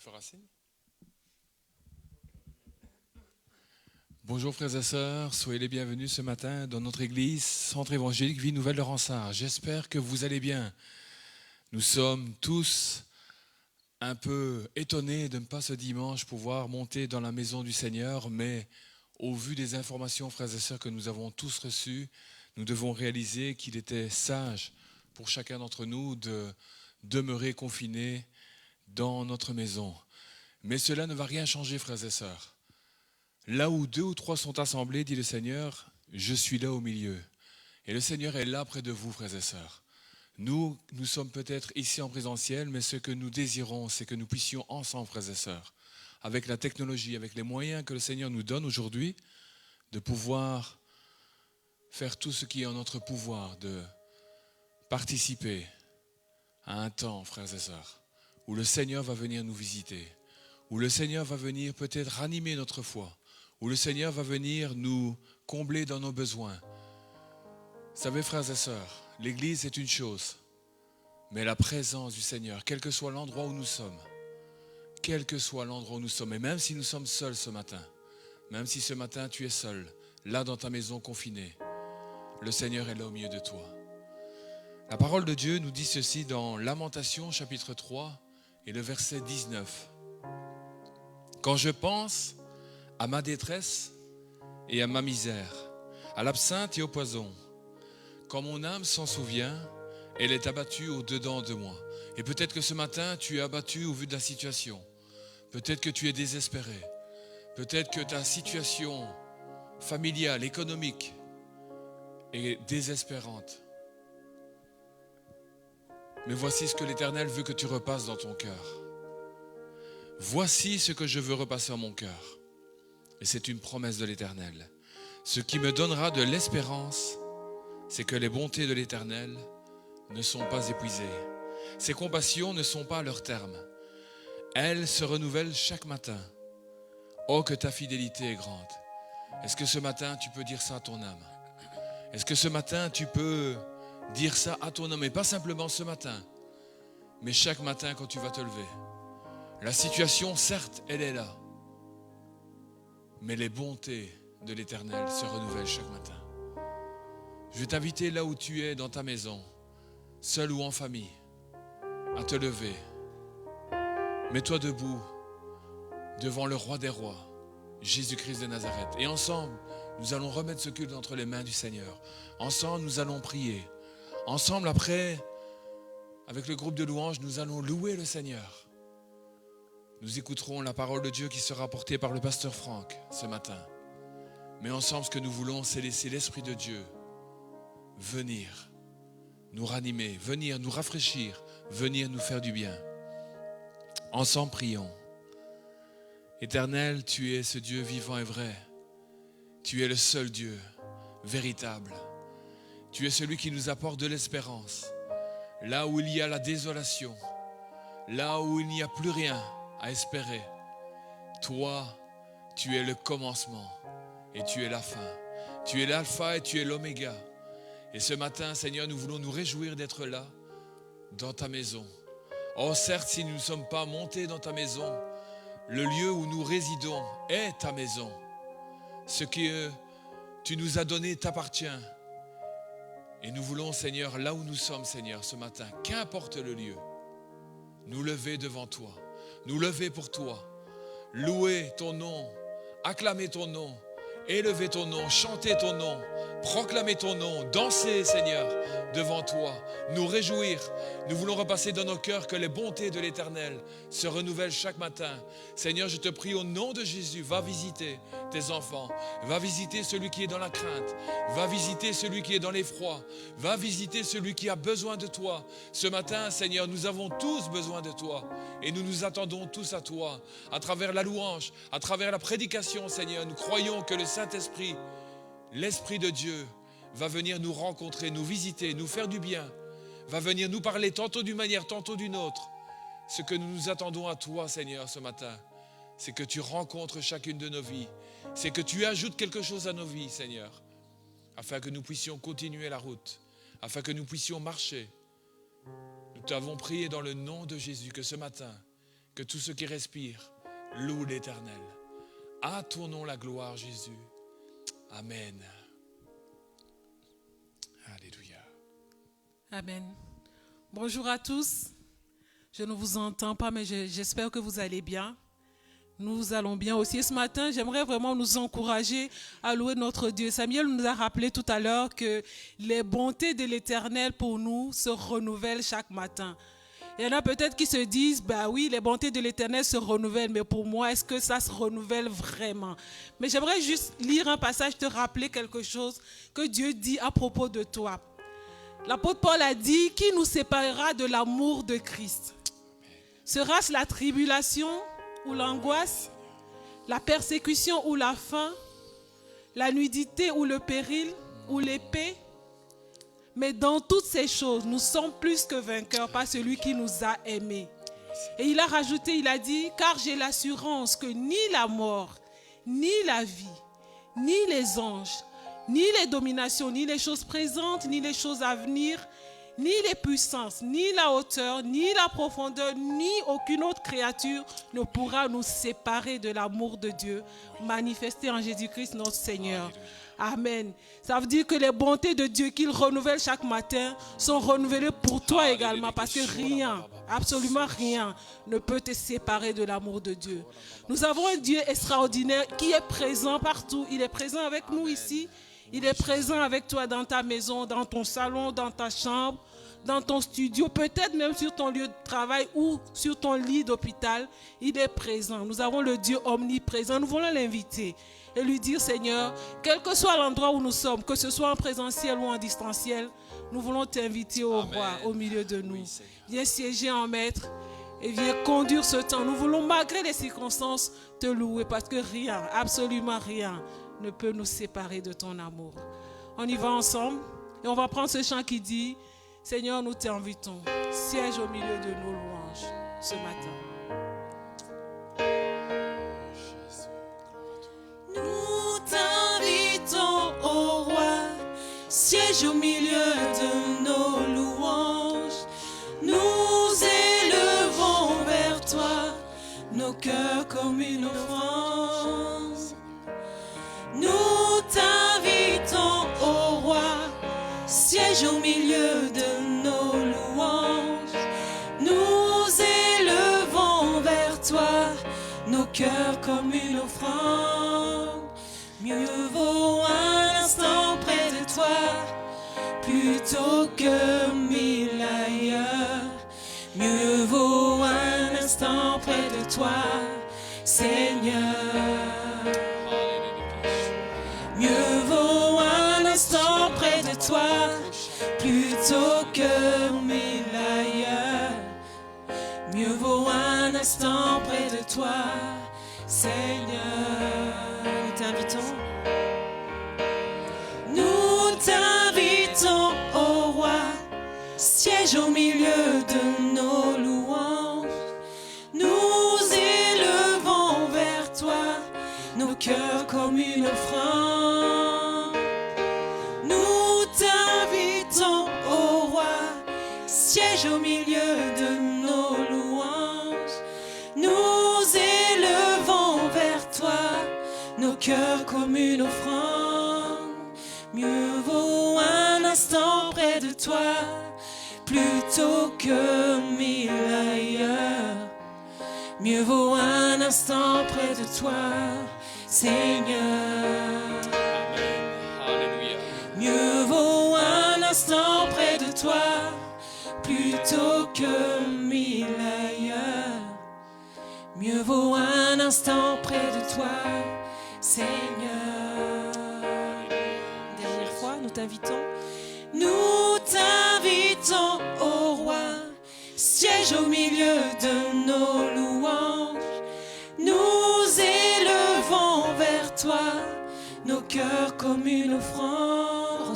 fera signe. Bonjour frères et sœurs, soyez les bienvenus ce matin dans notre église Centre évangélique Vie Nouvelle de Ransard. J'espère que vous allez bien. Nous sommes tous un peu étonnés de ne pas ce dimanche pouvoir monter dans la maison du Seigneur, mais au vu des informations frères et sœurs que nous avons tous reçues, nous devons réaliser qu'il était sage pour chacun d'entre nous de demeurer confinés dans notre maison. Mais cela ne va rien changer frères et sœurs. Là où 2 ou 3 sont assemblés, dit le Seigneur, je suis là au milieu. Et le Seigneur est là près de vous, frères et sœurs. Nous sommes peut-être ici en présentiel, mais ce que nous désirons, c'est que nous puissions ensemble, frères et sœurs, avec la technologie, avec les moyens que le Seigneur nous donne aujourd'hui, de pouvoir faire tout ce qui est en notre pouvoir, de participer à un temps, frères et sœurs, où le Seigneur va venir nous visiter, où le Seigneur va venir peut-être ranimer notre foi, où le Seigneur va venir nous combler dans nos besoins. Vous savez, frères et sœurs, l'Église est une chose, mais la présence du Seigneur, quel que soit l'endroit où nous sommes, et même si nous sommes seuls ce matin, même si ce matin tu es seul, là dans ta maison confinée, le Seigneur est là au milieu de toi. La parole de Dieu nous dit ceci dans Lamentations chapitre 3 et le verset 19. Quand je pense à ma détresse et à ma misère, à l'absinthe et au poison, quand mon âme s'en souvient, elle est abattue au-dedans de moi. Et peut-être que ce matin, tu es abattu au vu de la situation. Peut-être que tu es désespéré. Peut-être que ta situation familiale, économique est désespérante. Mais voici ce que l'Éternel veut que tu repasses dans ton cœur. Voici ce que je veux repasser en mon cœur. Et c'est une promesse de l'Éternel. Ce qui me donnera de l'espérance, c'est que les bontés de l'Éternel ne sont pas épuisées. Ses compassions ne sont pas à leur terme. Elles se renouvellent chaque matin. Oh, que ta fidélité est grande. Est-ce que ce matin, tu peux dire ça à ton âme? Est-ce que ce matin, tu peux dire ça à ton âme? Et pas simplement ce matin, mais chaque matin quand tu vas te lever. La situation, certes, elle est là. Mais les bontés de l'Éternel se renouvellent chaque matin. Je vais t'inviter là où tu es, dans ta maison, seul ou en famille, à te lever. Mets-toi debout devant le roi des rois, Jésus-Christ de Nazareth. Et ensemble, nous allons remettre ce culte entre les mains du Seigneur. Ensemble, nous allons prier. Ensemble, après, avec le groupe de louanges, nous allons louer le Seigneur. Nous écouterons la parole de Dieu qui sera portée par le pasteur Franck ce matin. Mais ensemble, ce que nous voulons, c'est laisser l'Esprit de Dieu venir nous ranimer, venir nous rafraîchir, venir nous faire du bien. Ensemble, prions. Éternel, tu es ce Dieu vivant et vrai. Tu es le seul Dieu véritable. Tu es celui qui nous apporte de l'espérance. Là où il y a la désolation, là où il n'y a plus rien à espérer, toi, tu es le commencement et tu es la fin. Tu es l'alpha et tu es l'oméga. Et ce matin, Seigneur, nous voulons nous réjouir d'être là, dans ta maison. Oh, certes, si nous ne sommes pas montés dans ta maison, le lieu où nous résidons est ta maison. Ce que tu nous as donné t'appartient. Et nous voulons, Seigneur, là où nous sommes, Seigneur, ce matin, qu'importe le lieu, nous lever devant toi, nous lever pour toi, louer ton nom, acclamer ton nom, élever ton nom, chanter ton nom, proclamer ton nom, danser, Seigneur, devant toi, nous réjouir. Nous voulons repasser dans nos cœurs que les bontés de l'Éternel se renouvellent chaque matin. Seigneur, je te prie au nom de Jésus, va visiter tes enfants, va visiter celui qui est dans la crainte, va visiter celui qui est dans l'effroi, va visiter celui qui a besoin de toi. Ce matin, Seigneur, nous avons tous besoin de toi et nous nous attendons tous à toi. À travers la louange, à travers la prédication, Seigneur, nous croyons que le Saint-Esprit, l'Esprit de Dieu, va venir nous rencontrer, nous visiter, nous faire du bien, va venir nous parler tantôt d'une manière, tantôt d'une autre. Ce que nous nous attendons à toi, Seigneur, ce matin, c'est que tu rencontres chacune de nos vies, c'est que tu ajoutes quelque chose à nos vies, Seigneur, afin que nous puissions continuer la route, afin que nous puissions marcher. Nous t'avons prié dans le nom de Jésus que ce matin, Que tout ce qui respire loue l'Éternel. À ton nom la gloire, Jésus. Amen. Alléluia. Amen. Bonjour à tous. Je ne vous entends pas, mais j'espère que vous allez bien. Nous allons bien aussi. Ce matin, j'aimerais vraiment nous encourager à louer notre Dieu. Samuel nous a rappelé tout à l'heure que les bontés de l'Éternel pour nous se renouvellent chaque matin. Il y en a peut-être qui se disent, bah oui, les bontés de l'Éternel se renouvellent, mais pour moi, est-ce que ça se renouvelle vraiment? Mais j'aimerais juste lire un passage, te rappeler quelque chose que Dieu dit à propos de toi. L'apôtre Paul a dit, qui nous séparera de l'amour de Christ? Sera-ce la tribulation ou l'angoisse, la persécution ou la faim, la nudité ou le péril ou l'épée? Mais dans toutes ces choses, nous sommes plus que vainqueurs par celui qui nous a aimés. Et il a rajouté, il a dit, car j'ai l'assurance que ni la mort, ni la vie, ni les anges, ni les dominations, ni les choses présentes, ni les choses à venir, ni les puissances, ni la hauteur, ni la profondeur, ni aucune autre créature ne pourra nous séparer de l'amour de Dieu manifesté en Jésus-Christ notre Seigneur. Amen. Ça veut dire que les bontés de Dieu qu'il renouvelle chaque matin sont renouvelées pour toi également, parce que rien, absolument rien ne peut te séparer de l'amour de Dieu. Nous avons un Dieu extraordinaire qui est présent partout. Il est présent avec nous ici. Il est présent avec toi dans ta maison, dans ton salon, dans ta chambre, dans ton studio, peut-être même sur ton lieu de travail ou sur ton lit d'hôpital. Il est présent. Nous avons le Dieu omniprésent. Nous voulons l'inviter et lui dire, Seigneur, quel que soit l'endroit où nous sommes, que ce soit en présentiel ou en distanciel, nous voulons t'inviter au roi, au milieu de nous. Viens siéger en maître et viens conduire ce temps. Nous voulons, malgré les circonstances, te louer parce que rien, absolument rien, ne peut nous séparer de ton amour. On y va ensemble et on va prendre ce chant qui dit, Seigneur, nous t'invitons, siège au milieu de nos louanges ce matin. Nous t'invitons, ô roi, siège au milieu de nos louanges. Nous élevons vers toi nos cœurs comme une offrande. Nous t'invitons, ô roi, siège au milieu de nos louanges. Nous élevons vers toi nos cœurs comme une offrande. Mieux vaut un instant près de toi plutôt que mille ailleurs. Mieux vaut un instant près de toi, Seigneur. Mieux vaut un instant près de toi plutôt que mille ailleurs. Mieux vaut un instant près de toi, Seigneur. Nous t'invitons. Nous t'invitons, ô roi, siège au milieu de nos louanges. Nous élevons vers toi nos cœurs comme une offrande. Nous t'invitons, ô roi, siège au milieu de nos louanges. Nous élevons vers toi nos cœurs comme une offrande. Mieux vaut un instant près de toi plutôt que mille ailleurs. Mieux vaut un instant près de toi, Seigneur. Alléluia. Mieux vaut un instant près de toi plutôt que mille ailleurs. Mieux vaut un instant près de toi, Seigneur. Dernière fois, nous t'invitons. Nous t'invitons, ô roi, siège au milieu de nos louanges. Nous élevons vers toi nos cœurs comme une offrande.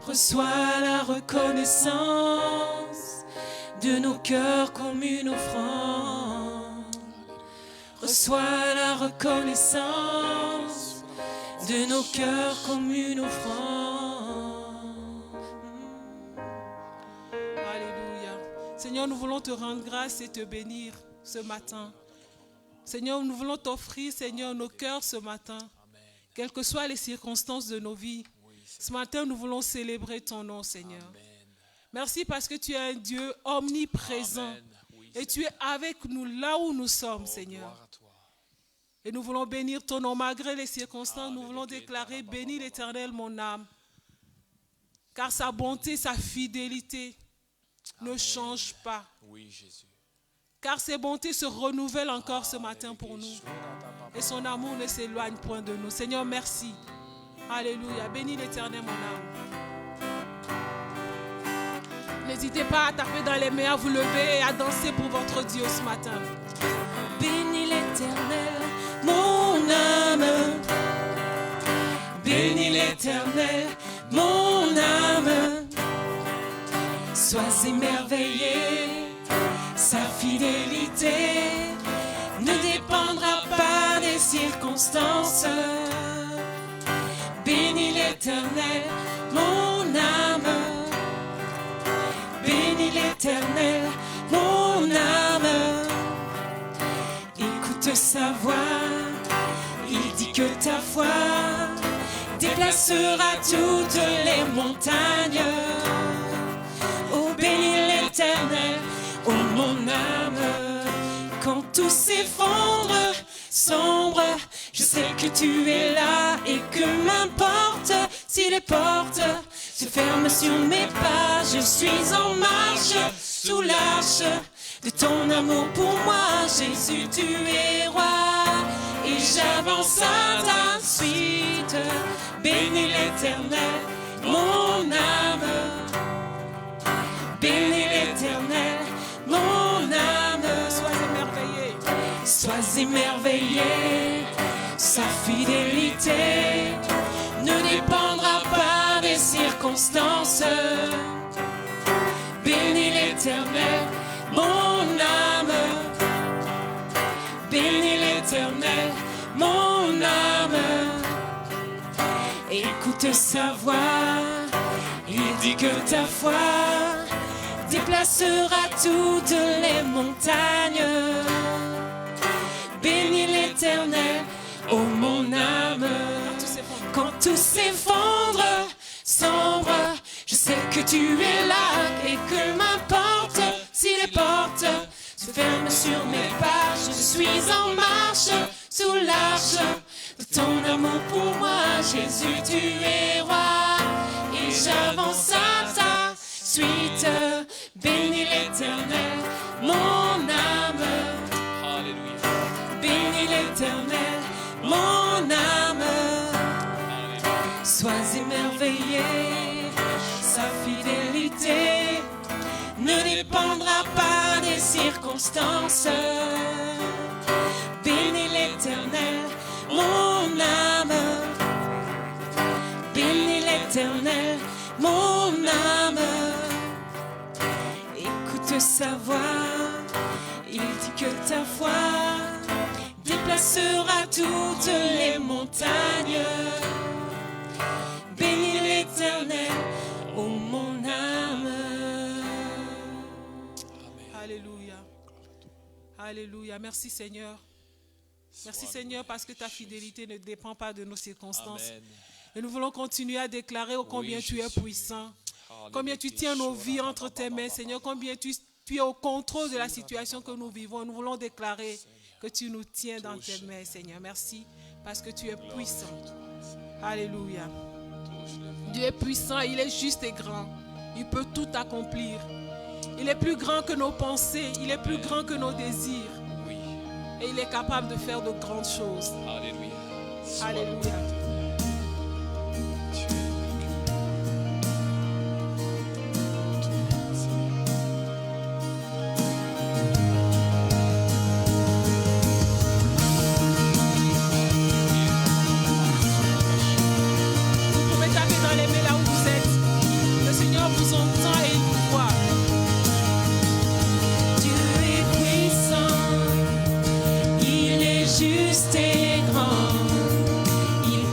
Reçois la reconnaissance de nos cœurs comme une offrande. Reçois la reconnaissance de nos cœurs comme une offrande. Alléluia. Seigneur, nous voulons te rendre grâce et te bénir ce matin. Seigneur, nous voulons t'offrir, Seigneur, nos cœurs ce matin. Quelles que soient les circonstances de nos vies. Ce matin, nous voulons célébrer ton nom, Seigneur. Merci parce que tu es un Dieu omniprésent. Et tu es avec nous là où nous sommes, Seigneur. Et nous voulons bénir ton nom malgré les circonstances. Nous voulons déclarer, bénis l'Éternel, mon âme. Car sa bonté, sa fidélité ne changent pas. Oui, Jésus. Car ses bontés se renouvellent encore ce matin pour nous. Et son amour ne s'éloigne point de nous. Seigneur, merci. Alléluia. Bénis l'Éternel, mon âme. N'hésitez pas à taper dans les mains, à vous lever et à danser pour votre Dieu ce matin. Bénis l'Éternel, mon âme. Bénis l'Éternel, mon âme. Sois émerveillé, sa fidélité ne dépendra pas des circonstances. Bénis l'Éternel, mon âme. Bénis l'Éternel, mon âme. Écoute sa voix, il dit que ta foi déplacera toutes les montagnes. Oh, bénis l'Éternel, oh mon âme. Quand tout s'effondre, sombre, je sais que tu es là et que m'importe si les portes se ferment sur mes pas. Je suis en marche sous l'arche de ton amour pour moi. Jésus, tu es roi et j'avance à ta suite. Bénis l'Éternel, mon âme. Bénis l'Éternel, mon âme. Sois émerveillé. Sois émerveillé, sa fidélité ne dépendra pas des circonstances. Bénis l'Éternel, mon âme. Bénis l'Éternel, mon âme. Écoute sa voix, il dit que ta foi déplacera toutes les montagnes. Bénis l'Éternel, ô mon âme. Quand tout s'effondre, sombre, je sais que tu es là et que m'importe si les portes se ferment sur mes pas. Je suis en marche sous l'arche de ton amour pour moi. Jésus, tu es roi et j'avance à ta suite. Bénis l'Éternel, mon âme. Alléluia. Bénis l'Éternel, mon âme. Sois émerveillé, sa fidélité ne dépendra pas des circonstances. Bénis l'Éternel, mon âme. Bénis l'Éternel, mon âme. Écoute sa voix, il dit que ta foi déplacera toutes les montagnes. Bénis l'Éternel, ô mon âme. Alléluia. Alléluia. Merci Seigneur. Merci Seigneur parce que ta fidélité ne dépend pas de nos circonstances. Amen. Et nous voulons continuer à déclarer combien Oui, tu es Jésus. puissant. Combien tu tiens nos vies entre tes mains, Seigneur. Combien tu es au contrôle de la situation que nous vivons. Nous voulons déclarer que tu nous tiens dans tes mains, Seigneur. Merci parce que tu es puissant. Alléluia. Dieu est puissant, il est juste et grand. Il peut tout accomplir. Il est plus grand que nos pensées. Il est plus grand que nos désirs. Oui. Et il est capable de faire de grandes choses. Alléluia. Alléluia. Vous pouvez taper dans les mains là où vous êtes. Le Seigneur vous entend et il vous voit. Dieu est puissant, il est juste et grand. Il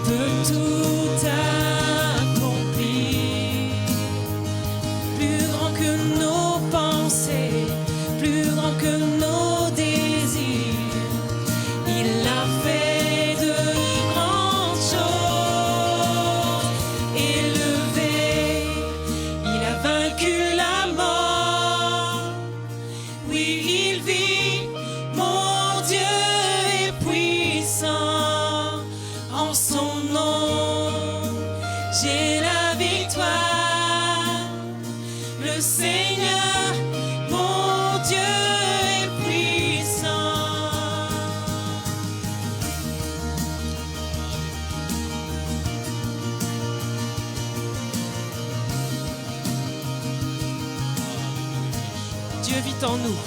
Dieu vit en nous.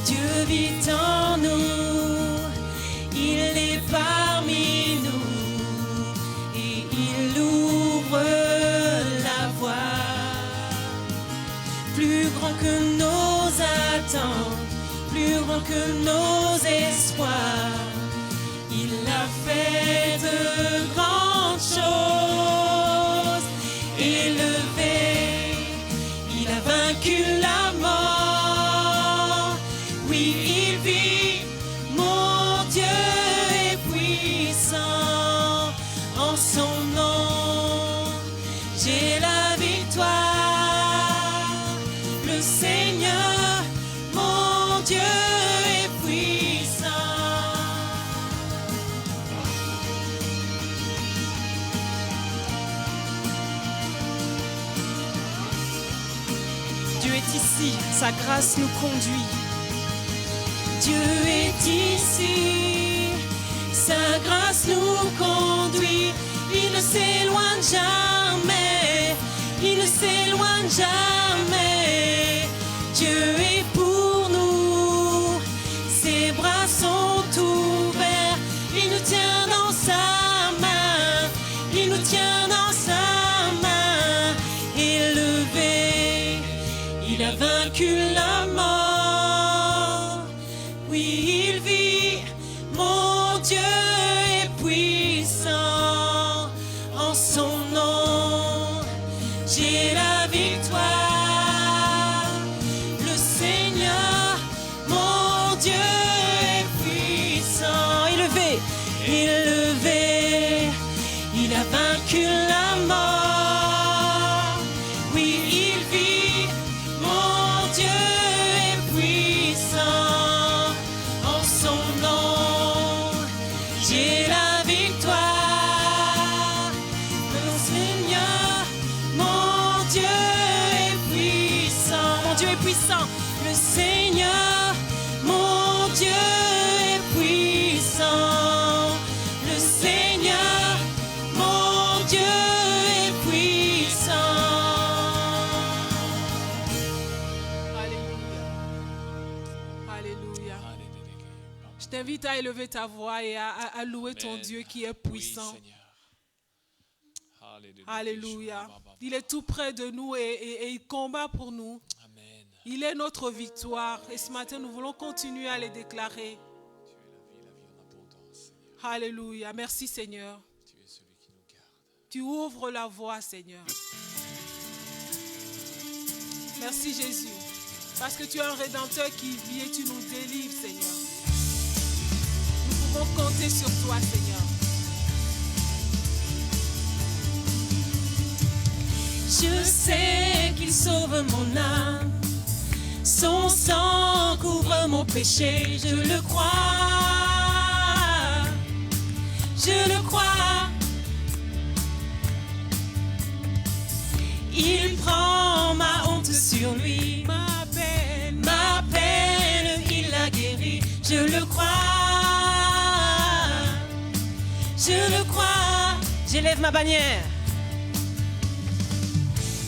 Dieu vit en nous. Il est parmi nous. Et il ouvre la voie. Plus grand que nos attentes, plus grand que nos espoirs. Il a fait de grandes choses. Élevé, il a vaincu la mort. Oui, il vit, mon Dieu est puissant. En son nom, j'ai la victoire. Le Seigneur, mon Dieu est puissant. Dieu est ici, sa grâce nous conduit. Dieu est ici, sa grâce nous conduit. Il ne s'éloigne jamais, il ne s'éloigne jamais. Dieu est pour nous, ses bras sont ouverts. Il nous tient dans sa main, il nous tient dans sa main. Élevé, il a vaincu la mort. Oui, il vit, mon Dieu est puissant. En son nom, j'ai la victoire. Le Seigneur, mon Dieu est puissant. Élevé, élevé, il a vaincu la mort. Oui, il vit, mon Dieu est puissant. En son nom, j'ai la victoire. Le Seigneur, mon Dieu est puissant. Mon Dieu est puissant. Le Seigneur, mon Dieu est puissant. Le Seigneur, mon Dieu est puissant. Alléluia. Alléluia. Je t'invite à élever ta voix et à louer ton Dieu qui est puissant. Alléluia. Il est tout près de nous et il combat pour nous. Amen. Il est notre victoire. Et ce matin, nous voulons continuer à les déclarer. Tu es la vie en abondance, Seigneur. Alléluia. Merci Seigneur. Tu es celui qui nous garde. Tu ouvres la voie, Seigneur. Merci Jésus. Parce que tu es un rédempteur qui vit et tu nous délivres, Seigneur. Nous pouvons compter sur toi, Seigneur. Je sais qu'il sauve mon âme. Son sang couvre mon péché. Je le crois. Je le crois. Il prend ma honte sur lui. Ma peine, il l'a guérie. Je le crois. Je le crois. J'élève ma bannière.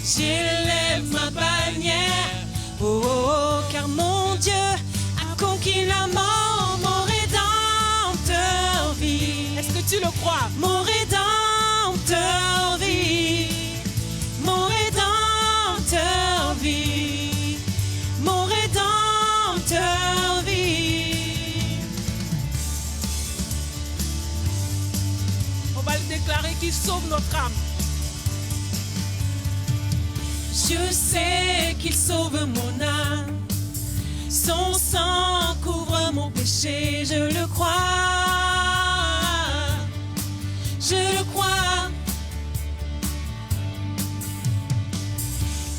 J'élève ma bannière, oh, oh, oh, car mon Dieu a conquis la mort, mon Rédempteur vit. Est-ce que tu le crois? Mon Rédempteur vit, mon Rédempteur vit, mon Rédempteur vit. On va le déclarer qu'il sauve notre âme. Je sais qu'il sauve mon âme. Son sang couvre mon péché. Je le crois. Je le crois.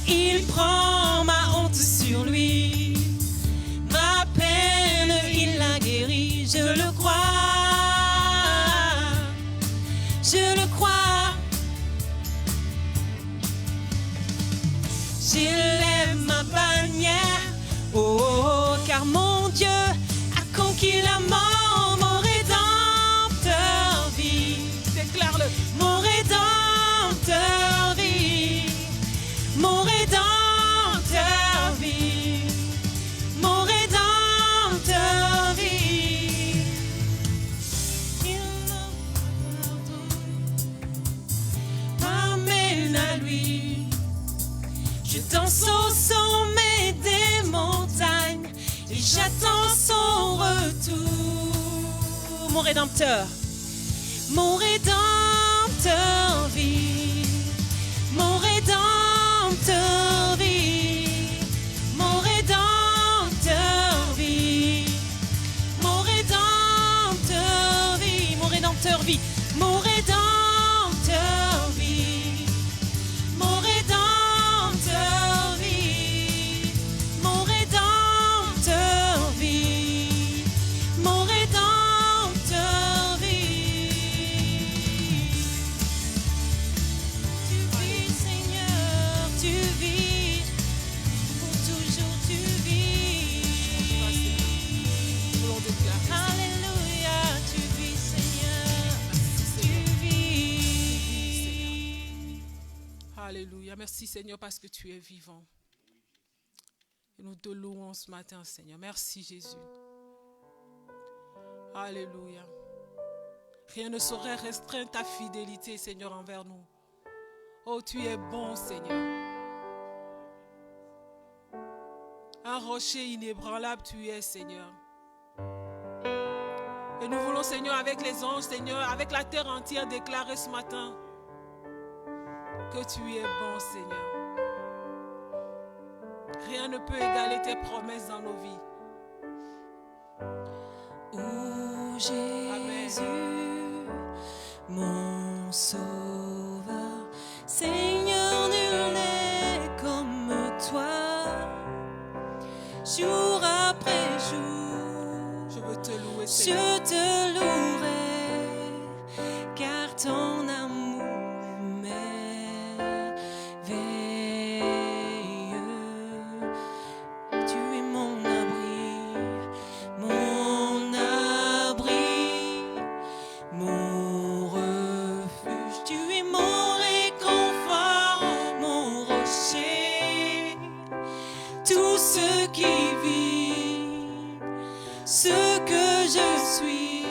Il prend ma honte sur lui. Ma peine, il l'a guérie. Je le crois. Je le crois. J'élève ma bannière, oh, oh, oh, car mon Dieu a conquis la mort, mon Rédempteur vit. Déclare-le. Mon Rédempteur vit, mon Rédempteur vit, mon Rédempteur. Mon Rédempteur vit, mon Rédempteur vit, mon Rédempteur vit, mon Rédempteur vit, mon Rédempteur vit, mon Rédempteur vit, mon Rédempteur vit, mon Rédempteur vit, mon Rédempteur vit. Tu vis, Seigneur, tu vis, pour toujours tu vis. Alléluia, tu vis, Seigneur, tu vis. Alléluia. Merci Seigneur parce que tu es vivant. Et nous te louons ce matin, Seigneur. Merci Jésus. Alléluia. Rien ne saurait restreindre ta fidélité, Seigneur, envers nous. Oh, tu es bon, Seigneur. Un rocher inébranlable, tu es, Seigneur. Et nous voulons, Seigneur, avec les anges, Seigneur, avec la terre entière, déclarer ce matin que tu es bon, Seigneur. Rien ne peut égaler tes promesses dans nos vies. Ô Jésus, mon Sauveur, Seigneur, nul n'est comme toi. Jour après jour, Je veux te louer, Seigneur. je te louerai, car ton amour est merveilleux. Tu es mon abri, mon refuge. Tu es mon réconfort, mon rocher. Tout ce qui vit, ce que je suis,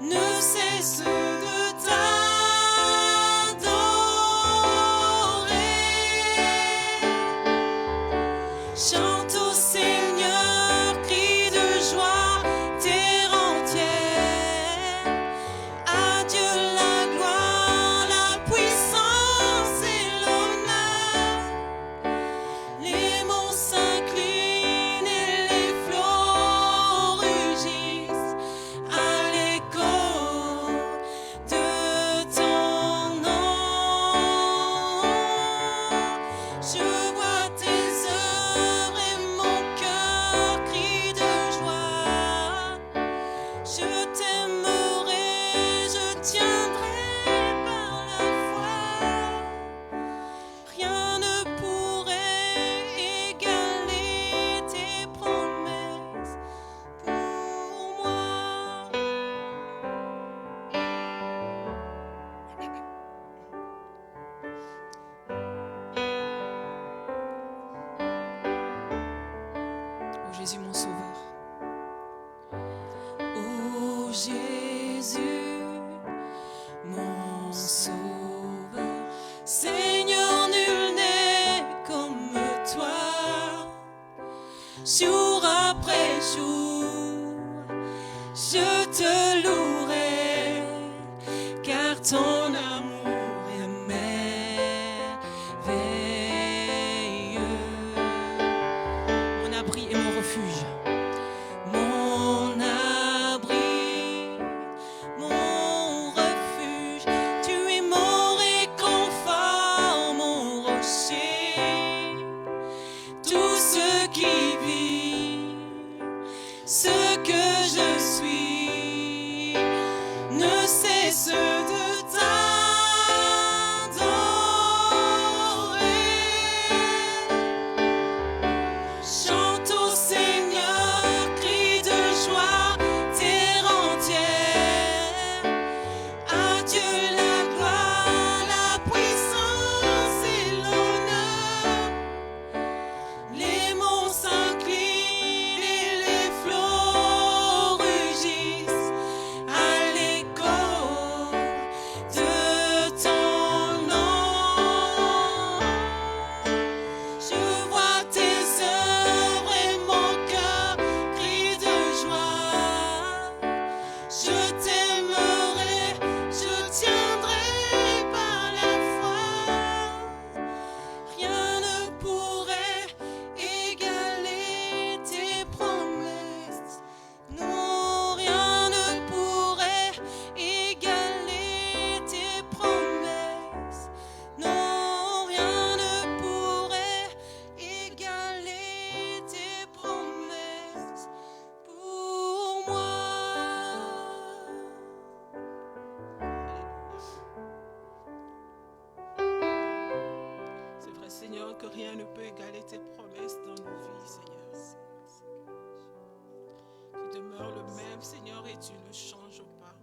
ne cesse de t'adorer. Chante au Seigneur, crie de joie, terre entière. À Dieu la gloire, la puissance et l'honneur. Les monts s'inclinent et les flots rugissent à l'écho de ton nom. Je vois tes œuvres et mon cœur crie de joie. Je t'aimerai, je tiendrai par la foi. Rien ne pourrait égaler tes promesses pour moi. Oh Jésus mon Sauveur. Oh Jésus, mon Sauveur, Seigneur, nul n'est comme toi. Jour après jour, je te louerai, car ton amour est merveilleux. Mon abri et mon refuge. Mon abri, mon refuge, tu es mon réconfort, mon rocher. Tout ce qui vit, ce que je suis, ne cesse de t'adorer. Chante au Seigneur, crie de joie, terre entière. À Dieu la gloire, la puissance et l'honneur. Les monts s'inclinent et les flots rugissent à l'écho demeures le même, Seigneur, et tu ne changes pas.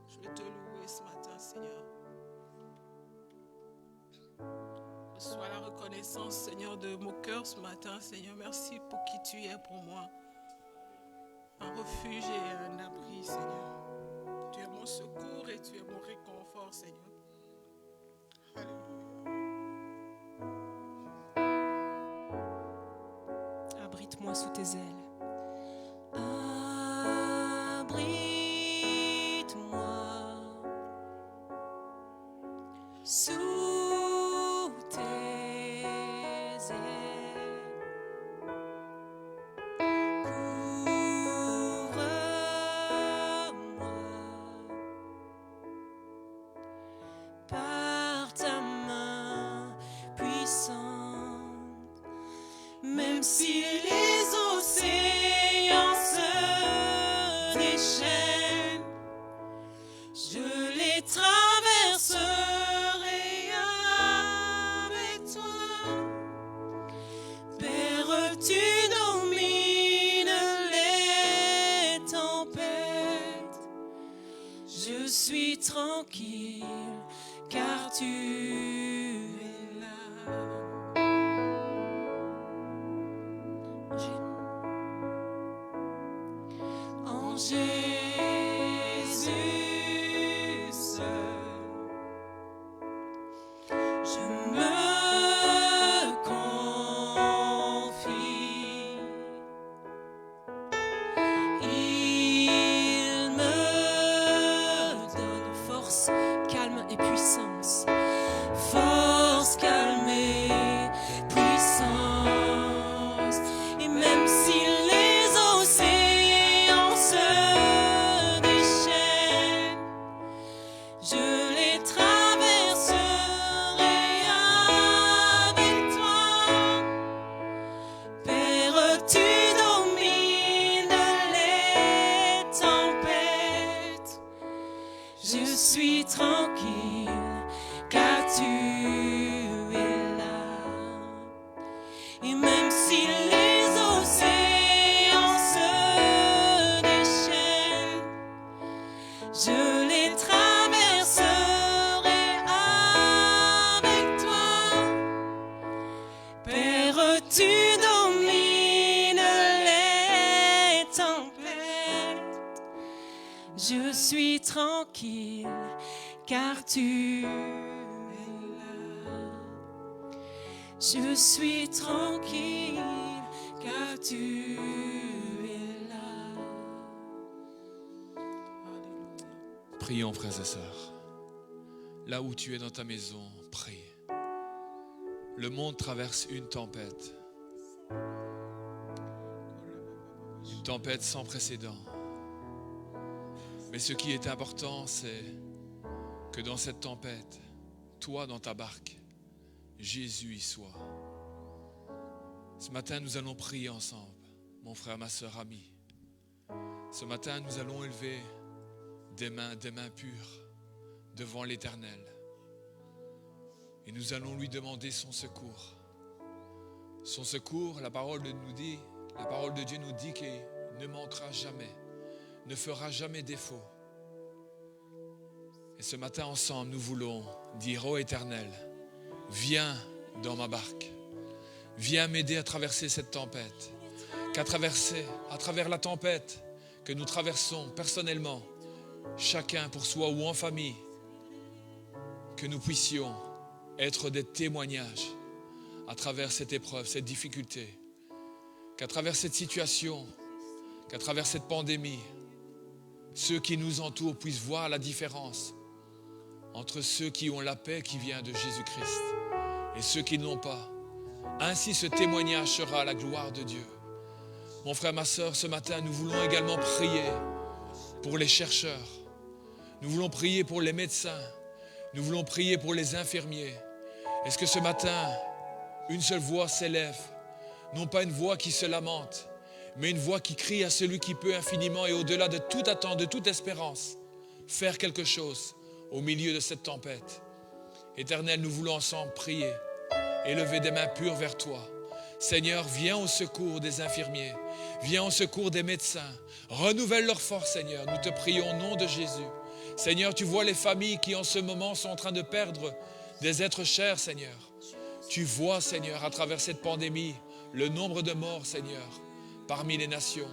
Je vais te louer ce matin, Seigneur. Reçois la reconnaissance, Seigneur, de mon cœur ce matin, Seigneur. Merci pour qui tu es pour moi. Un refuge et un abri, Seigneur. Tu es mon secours et tu es mon réconfort, Seigneur. Alléluia. Abrite-moi sous tes ailes. Abrite-moi sous tes ailes. Couvre-moi par ta main puissante. Même si les océans se déchaînent, je les traverserai avec toi. Père, tu domines les tempêtes. Je suis tranquille car tu es là. En Jésus seul, je me confie. Il me donne force, calme et puissance. Force, calme et puissance. Et même si les océans se déchaînent, je les traverserai avec toi. Père, tu domines les tempêtes. Je suis tranquille car tu es là. Et même si les océans se déchaînent, je les traverserai avec toi. Père, tu domines les tempêtes. Je suis tranquille car tu es là. Je suis tranquille car tu es là. Alléluia. Prions, frères et sœurs. Là où tu es dans ta maison, prie. Le monde traverse une tempête. Une tempête sans précédent. Mais ce qui est important, c'est que dans cette tempête, toi dans ta barque, Jésus y soit. Ce matin, nous allons prier ensemble, mon frère, ma sœur, ami. Ce matin, nous allons élever des mains pures devant l'Éternel. Et nous allons lui demander son secours. Son secours, la parole de Dieu nous dit qu'il ne manquera jamais, ne fera jamais défaut. Et ce matin ensemble, nous voulons dire, ô Éternel, viens dans ma barque. Viens m'aider à traverser cette tempête. À travers la tempête que nous traversons personnellement, chacun pour soi ou en famille, que nous puissions être des témoignages à travers cette épreuve, cette difficulté, qu'à travers cette situation, qu'à travers cette pandémie, ceux qui nous entourent puissent voir la différence entre ceux qui ont la paix qui vient de Jésus-Christ et ceux qui n'ont pas. Ainsi, ce témoignage sera la gloire de Dieu. Mon frère, ma sœur, ce matin, nous voulons également prier pour les chercheurs. Nous voulons prier pour les médecins. Nous voulons prier pour les infirmiers. Est-ce que ce matin, une seule voix s'élève? Non pas une voix qui se lamente, mais une voix qui crie à celui qui peut infiniment et au-delà de toute attente, de toute espérance, faire quelque chose au milieu de cette tempête. Éternel, nous voulons ensemble prier, élever des mains pures vers toi. Seigneur, viens au secours des infirmiers, viens au secours des médecins, renouvelle leur force, Seigneur. Nous te prions au nom de Jésus. Seigneur, tu vois les familles qui en ce moment sont en train de perdre des êtres chers, Seigneur. Tu vois, Seigneur, à travers cette pandémie, le nombre de morts, Seigneur, parmi les nations.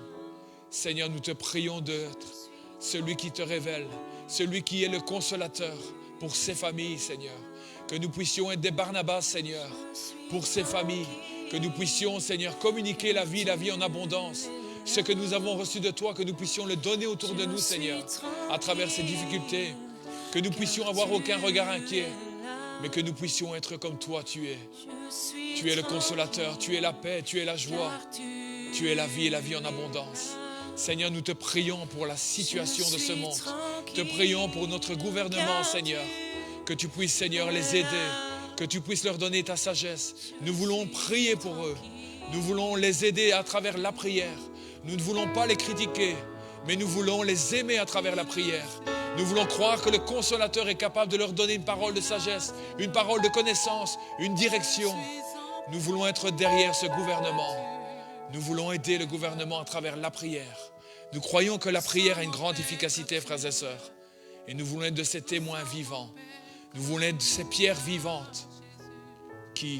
Seigneur, nous te prions d'être celui qui te révèle, celui qui est le consolateur pour ces familles, Seigneur. Que nous puissions être des Barnabas, Seigneur, pour ces familles. Que nous puissions, Seigneur, communiquer la vie en abondance. Ce que nous avons reçu de toi, que nous puissions le donner autour de nous, Seigneur, à travers ces difficultés. Que nous puissions avoir aucun regard inquiet, mais que nous puissions être comme toi tu es. Tu es le consolateur, tu es la paix, tu es la joie, tu es la vie et la vie en abondance. Seigneur, nous te prions pour la situation de ce monde. Te prions pour notre gouvernement, Seigneur. Que tu puisses, Seigneur, les aider, que tu puisses leur donner ta sagesse. Nous voulons prier pour eux. Nous voulons les aider à travers la prière. Nous ne voulons pas les critiquer, mais nous voulons les aimer à travers la prière. Nous voulons croire que le consolateur est capable de leur donner une parole de sagesse, une parole de connaissance, une direction. Nous voulons être derrière ce gouvernement. Nous voulons aider le gouvernement à travers la prière. Nous croyons que la prière a une grande efficacité, frères et sœurs. Et nous voulons être de ces témoins vivants. Nous voulons être de ces pierres vivantes qui,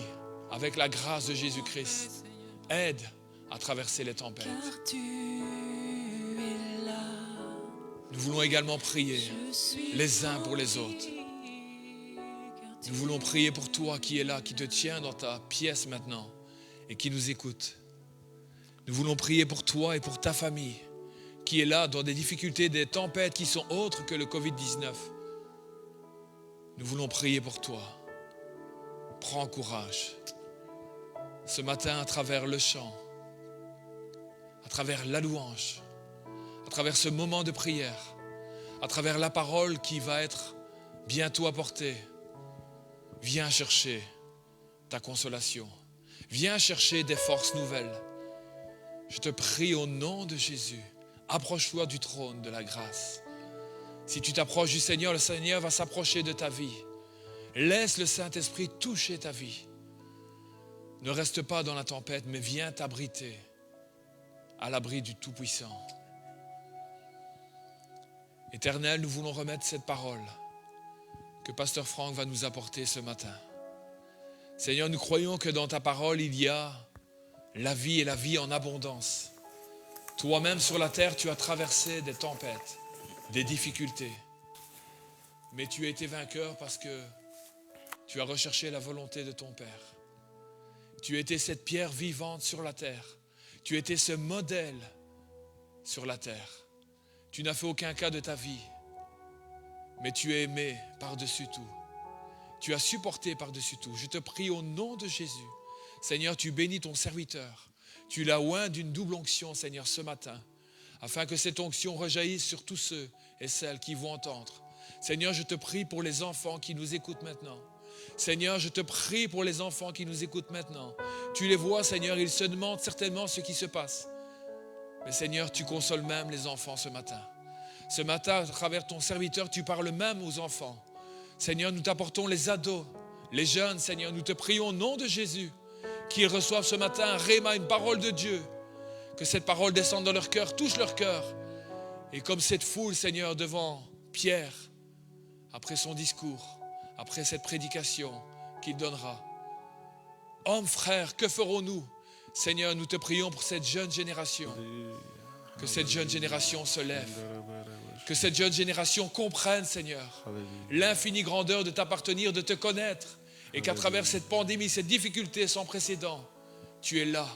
avec la grâce de Jésus-Christ, aident à traverser les tempêtes. Nous voulons également prier les uns pour les autres. Nous voulons prier pour toi qui es là, qui te tient dans ta pièce maintenant et qui nous écoute. Nous voulons prier pour toi et pour ta famille qui est là dans des difficultés, des tempêtes qui sont autres que le Covid-19. Nous voulons prier pour toi. Prends courage. Ce matin, à travers le chant, à travers la louange, à travers ce moment de prière, à travers la parole qui va être bientôt apportée, viens chercher ta consolation. Viens chercher des forces nouvelles. Je te prie au nom de Jésus, approche-toi du trône de la grâce. Si tu t'approches du Seigneur, le Seigneur va s'approcher de ta vie. Laisse le Saint-Esprit toucher ta vie. Ne reste pas dans la tempête, mais viens t'abriter à l'abri du Tout-Puissant. Éternel, nous voulons remettre cette parole que Pasteur Franck va nous apporter ce matin. Seigneur, nous croyons que dans ta parole, il y a la vie et la vie en abondance. Toi-même sur la terre, tu as traversé des tempêtes, des difficultés. Mais tu as été vainqueur parce que tu as recherché la volonté de ton Père. Tu as été cette pierre vivante sur la terre. Tu as été ce modèle sur la terre. Tu n'as fait aucun cas de ta vie, mais tu as aimé par-dessus tout. Tu as supporté par-dessus tout. Je te prie au nom de Jésus. Seigneur, tu bénis ton serviteur. Tu l'as oint d'une double onction, Seigneur, ce matin, afin que cette onction rejaillisse sur tous ceux et celles qui vont entendre. Seigneur, je te prie pour les enfants qui nous écoutent maintenant. Seigneur, je te prie pour les enfants qui nous écoutent maintenant. Tu les vois, Seigneur, ils se demandent certainement ce qui se passe. Mais Seigneur, tu consoles même les enfants ce matin. Ce matin, à travers ton serviteur, tu parles même aux enfants. Seigneur, nous t'apportons les ados, les jeunes, Seigneur, nous te prions au nom de Jésus, qu'ils reçoivent ce matin un réma, une parole de Dieu. Que cette parole descende dans leur cœur, touche leur cœur. Et comme cette foule, Seigneur, devant Pierre, après son discours, après cette prédication qu'il donnera. Hommes, frères, que ferons-nous? Seigneur, nous te prions pour cette jeune génération. Que cette jeune génération se lève. Que cette jeune génération comprenne, Seigneur, l'infinie grandeur de t'appartenir, de te connaître. Et qu'à travers cette pandémie, cette difficulté sans précédent, tu es là,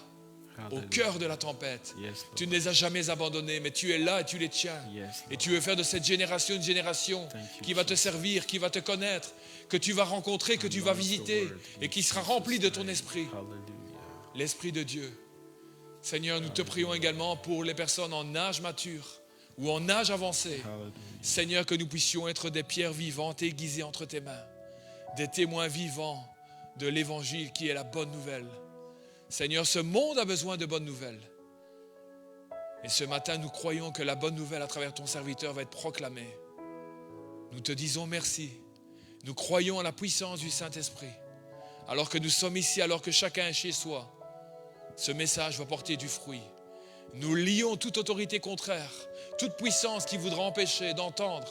au cœur de la tempête. Tu ne les as jamais abandonnés, mais tu es là et tu les tiens. Et tu veux faire de cette génération une génération qui va te servir, qui va te connaître, que tu vas rencontrer, que tu vas visiter et qui sera remplie de ton esprit. L'Esprit de Dieu. Seigneur, nous te prions également pour les personnes en âge mature ou en âge avancé. Seigneur, que nous puissions être des pierres vivantes aiguisées entre tes mains, des témoins vivants de l'Évangile qui est la bonne nouvelle. Seigneur, ce monde a besoin de bonnes nouvelles. Et ce matin, nous croyons que la bonne nouvelle à travers ton serviteur va être proclamée. Nous te disons merci. Nous croyons à la puissance du Saint-Esprit. Alors que nous sommes ici, alors que chacun est chez soi, ce message va porter du fruit. Nous lions toute autorité contraire, toute puissance qui voudra empêcher d'entendre,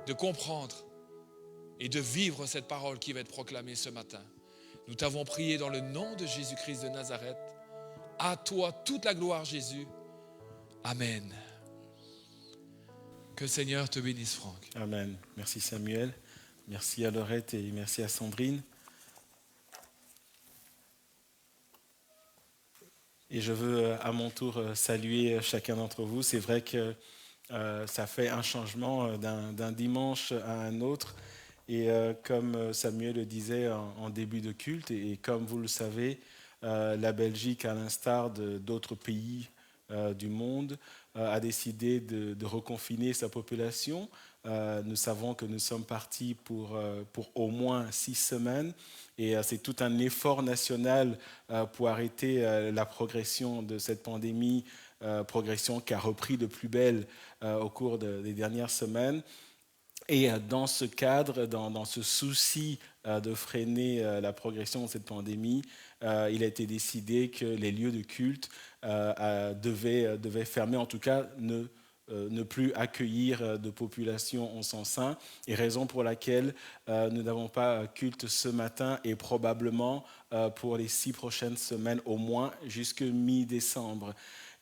de comprendre et de vivre cette parole qui va être proclamée ce matin. Nous t'avons prié dans le nom de Jésus-Christ de Nazareth. À toi toute la gloire, Jésus. Amen. Que le Seigneur te bénisse, Franck. Amen. Merci Samuel. Merci à Laurette et merci à Sandrine. Et je veux à mon tour saluer chacun d'entre vous. C'est vrai que ça fait un changement d'un dimanche à un autre. Et comme Samuel le disait en début de culte, et comme vous le savez, la Belgique, à l'instar d'autres pays du monde, a décidé de reconfiner sa population. Nous savons que nous sommes partis pour au moins 6 semaines. Et c'est tout un effort national pour arrêter la progression de cette pandémie, progression qui a repris de plus belle au cours des dernières semaines. Et dans ce cadre, dans ce souci de freiner la progression de cette pandémie, il a été décidé que les lieux de culte devaient fermer, en tout cas ne plus accueillir de population en son sein, et raison pour laquelle nous n'avons pas culte ce matin et probablement pour les 6 prochaines semaines, au moins jusque mi-décembre.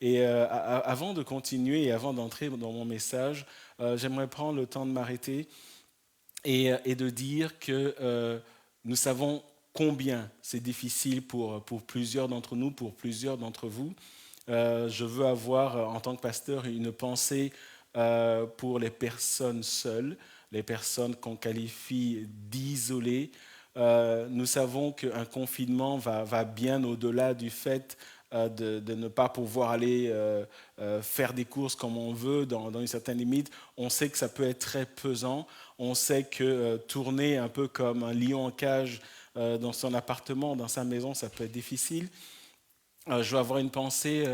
Et avant de continuer et avant d'entrer dans mon message, j'aimerais prendre le temps de m'arrêter et de dire que nous savons combien c'est difficile pour plusieurs d'entre nous, pour plusieurs d'entre vous. Je veux avoir, en tant que pasteur, une pensée pour les personnes seules, les personnes qu'on qualifie d'isolées. Nous savons qu'un confinement va bien au-delà du fait de ne pas pouvoir aller faire des courses comme on veut, dans une certaine limite. On sait que ça peut être très pesant. On sait que tourner un peu comme un lion en cage dans son appartement, dans sa maison, ça peut être difficile. Je veux avoir une pensée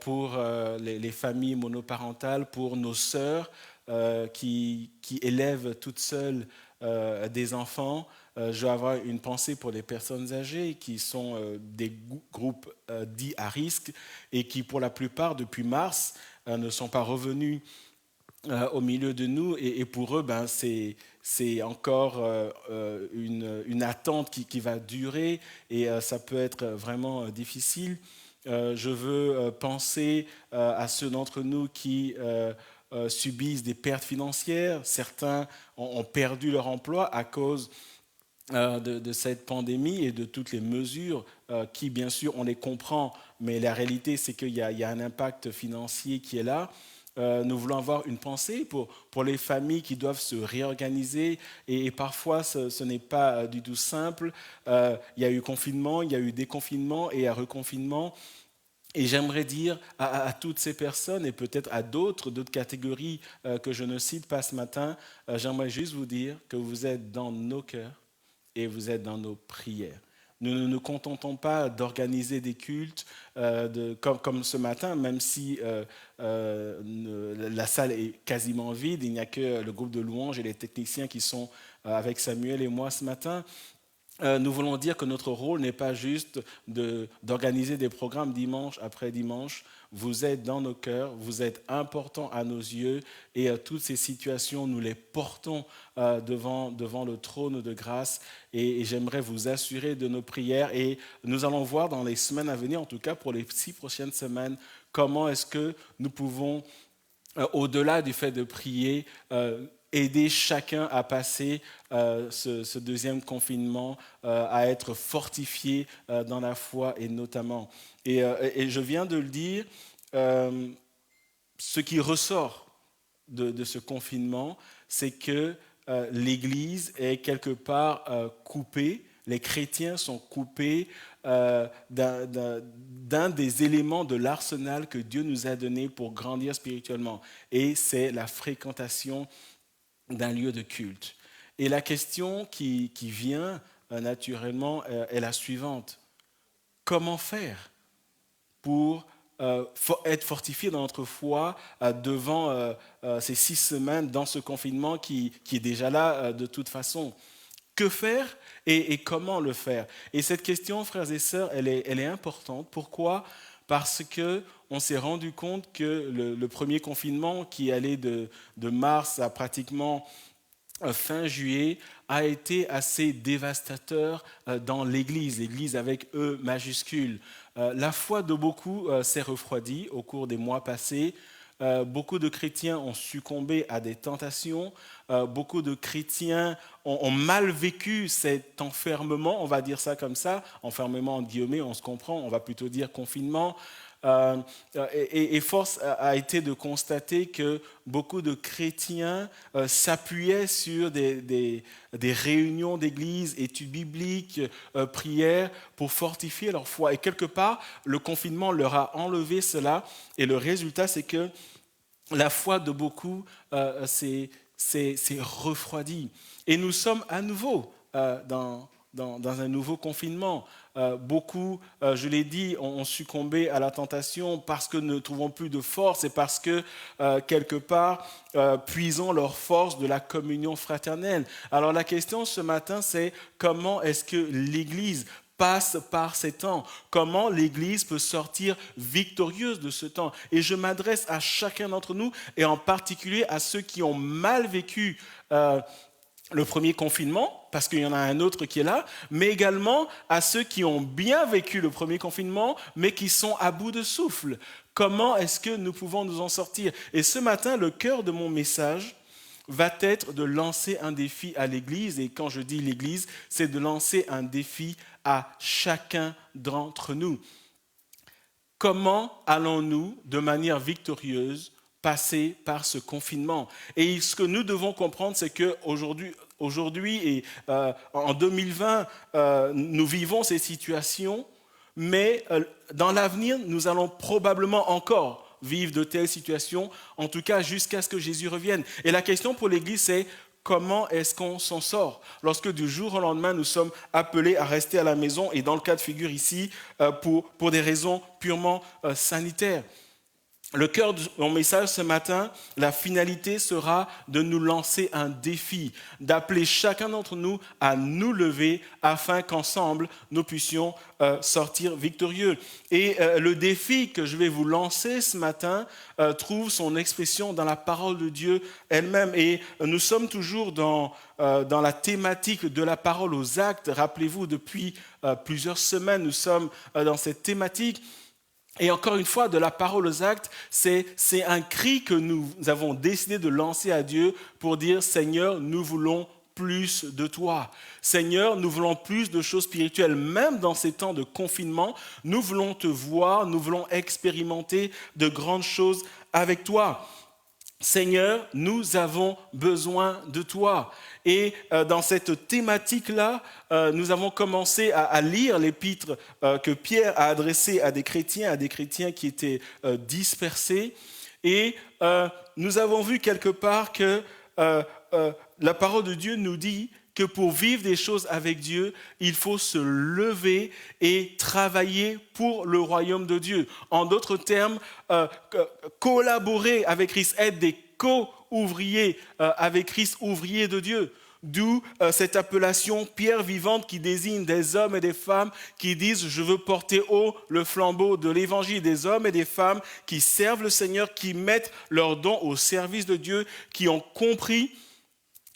pour les familles monoparentales, pour nos sœurs qui élèvent toutes seules des enfants. Je veux avoir une pensée pour les personnes âgées qui sont des groupes dits à risque et qui, pour la plupart, depuis mars, ne sont pas revenus au milieu de nous. Et pour eux, c'est encore une attente qui va durer et ça peut être vraiment difficile. Je veux penser à ceux d'entre nous qui subissent des pertes financières. Certains ont perdu leur emploi à cause de cette pandémie et de toutes les mesures qui, bien sûr, on les comprend, mais la réalité, c'est qu'il y a un impact financier qui est là. Nous voulons avoir une pensée pour les familles qui doivent se réorganiser et parfois ce n'est pas du tout simple. Il y a eu confinement, il y a eu déconfinement et un reconfinement. Et j'aimerais dire à toutes ces personnes et peut-être à d'autres catégories que je ne cite pas ce matin, j'aimerais juste vous dire que vous êtes dans nos cœurs et vous êtes dans nos prières. Nous ne nous contentons pas d'organiser des cultes comme ce matin, même si la salle est quasiment vide. Il n'y a que le groupe de louanges et les techniciens qui sont avec Samuel et moi ce matin. Nous voulons dire que notre rôle n'est pas juste d'organiser des programmes dimanche après dimanche. Vous êtes dans nos cœurs, vous êtes importants à nos yeux et toutes ces situations, nous les portons devant le trône de grâce et j'aimerais vous assurer de nos prières et nous allons voir dans les semaines à venir, en tout cas pour les 6 prochaines semaines, comment est-ce que nous pouvons, au-delà du fait de prier, aider chacun à passer ce deuxième confinement, à être fortifié dans la foi et notamment. Et je viens de le dire, ce qui ressort de ce confinement, c'est que l'Église est quelque part coupée, les chrétiens sont coupés d'un des éléments de l'arsenal que Dieu nous a donné pour grandir spirituellement, et c'est la fréquentation d'un lieu de culte. Et la question qui vient naturellement est la suivante. Comment faire pour être fortifié dans notre foi devant ces 6 semaines dans ce confinement qui est déjà là de toute façon? que faire et comment le faire? Et cette question, frères et sœurs, elle est importante. Pourquoi? Parce qu'on s'est rendu compte que le premier confinement qui allait de mars à pratiquement fin juillet a été assez dévastateur dans l'Église avec E majuscule. La foi de beaucoup s'est refroidie au cours des mois passés. Beaucoup de chrétiens ont succombé à des tentations. Beaucoup de chrétiens ont mal vécu cet enfermement, on va dire ça comme ça, enfermement entre guillemets, on se comprend, on va plutôt dire confinement. Et force a été de constater que beaucoup de chrétiens s'appuyaient sur des réunions d'église, études bibliques, prières pour fortifier leur foi. Et quelque part, le confinement leur a enlevé cela. Et le résultat, c'est que la foi de beaucoup s'est refroidie. Et nous sommes à nouveau dans un nouveau confinement. Beaucoup, je l'ai dit, ont succombé à la tentation parce que ne trouvons plus de force et parce que, quelque part, puisons leur force de la communion fraternelle. Alors la question ce matin, c'est comment est-ce que l'Église passe par ces temps? Comment l'Église peut sortir victorieuse de ce temps? Et je m'adresse à chacun d'entre nous et en particulier à ceux qui ont mal vécu le premier confinement, parce qu'il y en a un autre qui est là, mais également à ceux qui ont bien vécu le premier confinement, mais qui sont à bout de souffle. Comment est-ce que nous pouvons nous en sortir? Et ce matin, le cœur de mon message va être de lancer un défi à l'Église. Et quand je dis l'Église, c'est de lancer un défi à chacun d'entre nous. Comment allons-nous, de manière victorieuse, passer par ce confinement? Et ce que nous devons comprendre, c'est qu'aujourd'hui et en 2020, nous vivons ces situations, mais dans l'avenir, nous allons probablement encore vivre de telles situations, en tout cas jusqu'à ce que Jésus revienne. Et la question pour l'Église, c'est comment est-ce qu'on s'en sort lorsque du jour au lendemain, nous sommes appelés à rester à la maison, et dans le cas de figure ici, pour des raisons purement sanitaires. Le cœur de mon message ce matin, la finalité sera de nous lancer un défi, d'appeler chacun d'entre nous à nous lever afin qu'ensemble nous puissions sortir victorieux. Et le défi que je vais vous lancer ce matin trouve son expression dans la parole de Dieu elle-même. Et nous sommes toujours dans la thématique de la parole aux actes. Rappelez-vous, depuis plusieurs semaines, nous sommes dans cette thématique. Et encore une fois, de la parole aux actes, c'est un cri que nous avons décidé de lancer à Dieu pour dire « Seigneur, nous voulons plus de toi. Seigneur, nous voulons plus de choses spirituelles. Même dans ces temps de confinement, nous voulons te voir, nous voulons expérimenter de grandes choses avec toi. Seigneur, nous avons besoin de toi. » Et dans cette thématique-là, nous avons commencé à lire l'épître que Pierre a adressé à des chrétiens qui étaient dispersés. Et nous avons vu quelque part que la parole de Dieu nous dit que pour vivre des choses avec Dieu, il faut se lever et travailler pour le royaume de Dieu. En d'autres termes, collaborer avec Christ, être des co-ouvriers avec Christ, ouvriers de Dieu. D'où cette appellation pierre vivante qui désigne des hommes et des femmes qui disent « Je veux porter haut le flambeau de l'évangile », des hommes et des femmes qui servent le Seigneur, qui mettent leurs dons au service de Dieu, qui ont compris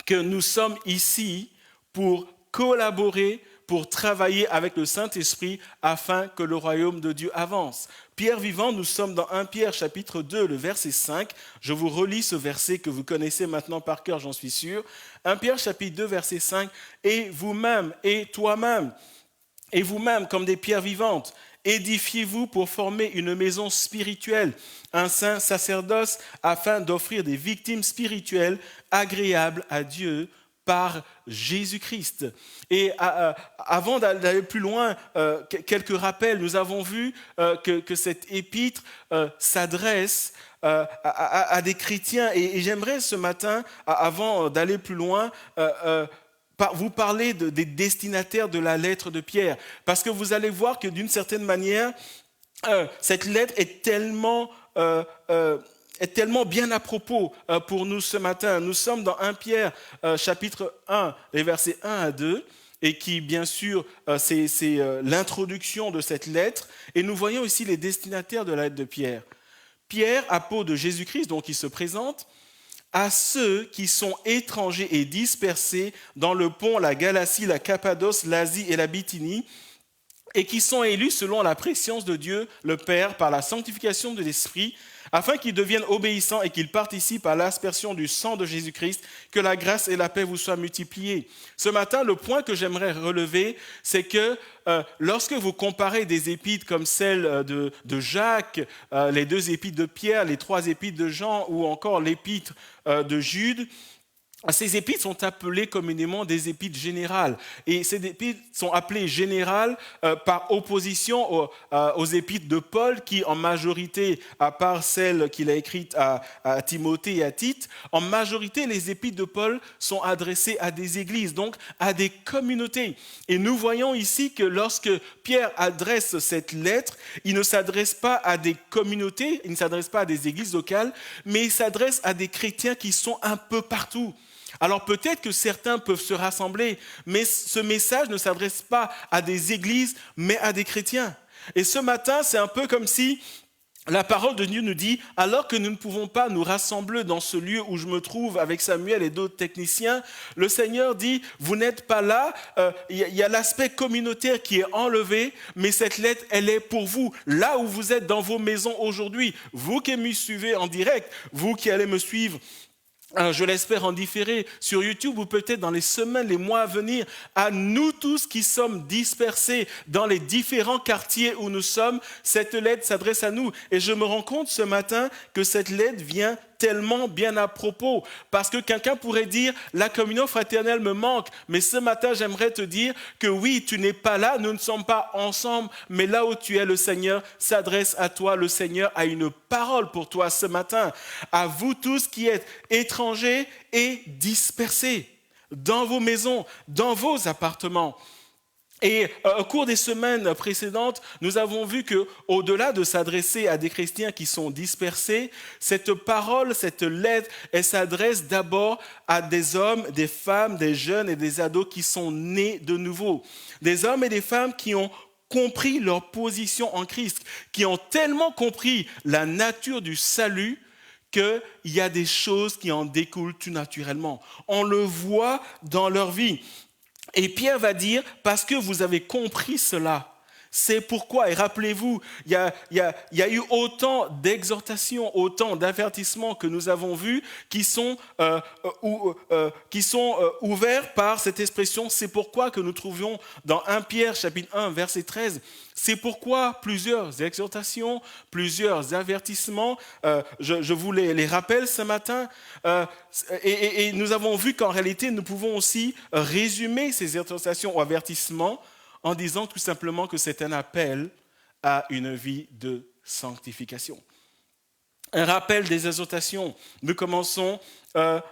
que nous sommes ici pour collaborer, pour travailler avec le Saint-Esprit afin que le royaume de Dieu avance. Pierre vivant, nous sommes dans 1 Pierre chapitre 2, le verset 5. Je vous relis ce verset que vous connaissez maintenant par cœur, j'en suis sûr. 1 Pierre chapitre 2, verset 5. « Et vous-même, et toi-même, et vous-même comme des pierres vivantes, édifiez-vous pour former une maison spirituelle, un saint sacerdoce, afin d'offrir des victimes spirituelles agréables à Dieu par Jésus-Christ. » Et avant d'aller plus loin, quelques rappels. Nous avons vu que cette épître s'adresse à des chrétiens. Et j'aimerais ce matin, avant d'aller plus loin, vous parler des destinataires de la lettre de Pierre. Parce que vous allez voir que d'une certaine manière, cette lettre est tellement est tellement bien à propos pour nous ce matin. Nous sommes dans 1 Pierre, chapitre 1, les versets 1 à 2, et qui, bien sûr, c'est l'introduction de cette lettre. Et nous voyons ici les destinataires de la lettre de Pierre. Pierre, apôtre de Jésus-Christ, donc il se présente, à ceux qui sont étrangers et dispersés dans le Pont, la Galatie, la Cappadoce, l'Asie et la Bithynie, et qui sont élus selon la préscience de Dieu, le Père, par la sanctification de l'Esprit, afin qu'ils deviennent obéissants et qu'ils participent à l'aspersion du sang de Jésus-Christ, que la grâce et la paix vous soient multipliées. Ce matin, le point que j'aimerais relever, c'est que lorsque vous comparez des épîtres comme celle de Jacques, les 2 épîtres de Pierre, les 3 épîtres de Jean ou encore l'épître de Jude, ces épîtres sont appelées communément des épîtres générales. Et ces épîtres sont appelées générales par opposition aux épîtres de Paul, qui en majorité, à part celle qu'il a écrite à Timothée et à Tite, en majorité, les épîtres de Paul sont adressées à des églises, donc à des communautés. Et nous voyons ici que lorsque Pierre adresse cette lettre, il ne s'adresse pas à des communautés, il ne s'adresse pas à des églises locales, mais il s'adresse à des chrétiens qui sont un peu partout. Alors peut-être que certains peuvent se rassembler, mais ce message ne s'adresse pas à des églises, mais à des chrétiens. Et ce matin, c'est un peu comme si la parole de Dieu nous dit, alors que nous ne pouvons pas nous rassembler dans ce lieu où je me trouve avec Samuel et d'autres techniciens, le Seigneur dit, vous n'êtes pas là, il y a l'aspect communautaire qui est enlevé, mais cette lettre, elle est pour vous, là où vous êtes dans vos maisons aujourd'hui. Vous qui me suivez en direct, vous qui allez me suivre, je l'espère en différé sur YouTube ou peut-être dans les semaines, les mois à venir, à nous tous qui sommes dispersés dans les différents quartiers où nous sommes, cette lettre s'adresse à nous. Et je me rends compte ce matin que cette lettre vient tellement bien à propos, parce que quelqu'un pourrait dire la communion fraternelle me manque, mais ce matin j'aimerais te dire que oui, tu n'es pas là, nous ne sommes pas ensemble, mais là où tu es, le Seigneur s'adresse à toi, le Seigneur a une parole pour toi ce matin, à vous tous qui êtes étrangers et dispersés dans vos maisons, dans vos appartements. Et au cours des semaines précédentes, nous avons vu qu'au-delà de s'adresser à des chrétiens qui sont dispersés, cette parole, cette lettre, elle s'adresse d'abord à des hommes, des femmes, des jeunes et des ados qui sont nés de nouveau. Des hommes et des femmes qui ont compris leur position en Christ, qui ont tellement compris la nature du salut qu'il y a des choses qui en découlent tout naturellement. On le voit dans leur vie. Et Pierre va dire, parce que vous avez compris cela, c'est pourquoi, et rappelez-vous, il y a eu autant d'exhortations, autant d'avertissements que nous avons vus qui sont ouverts par cette expression, c'est pourquoi que nous trouvions dans 1 Pierre chapitre 1 verset 13, c'est pourquoi plusieurs exhortations, plusieurs avertissements, je vous les rappelle ce matin, et nous avons vu qu'en réalité, nous pouvons aussi résumer ces exhortations ou avertissements en disant tout simplement que c'est un appel à une vie de sanctification. Un rappel des exhortations. Nous commençons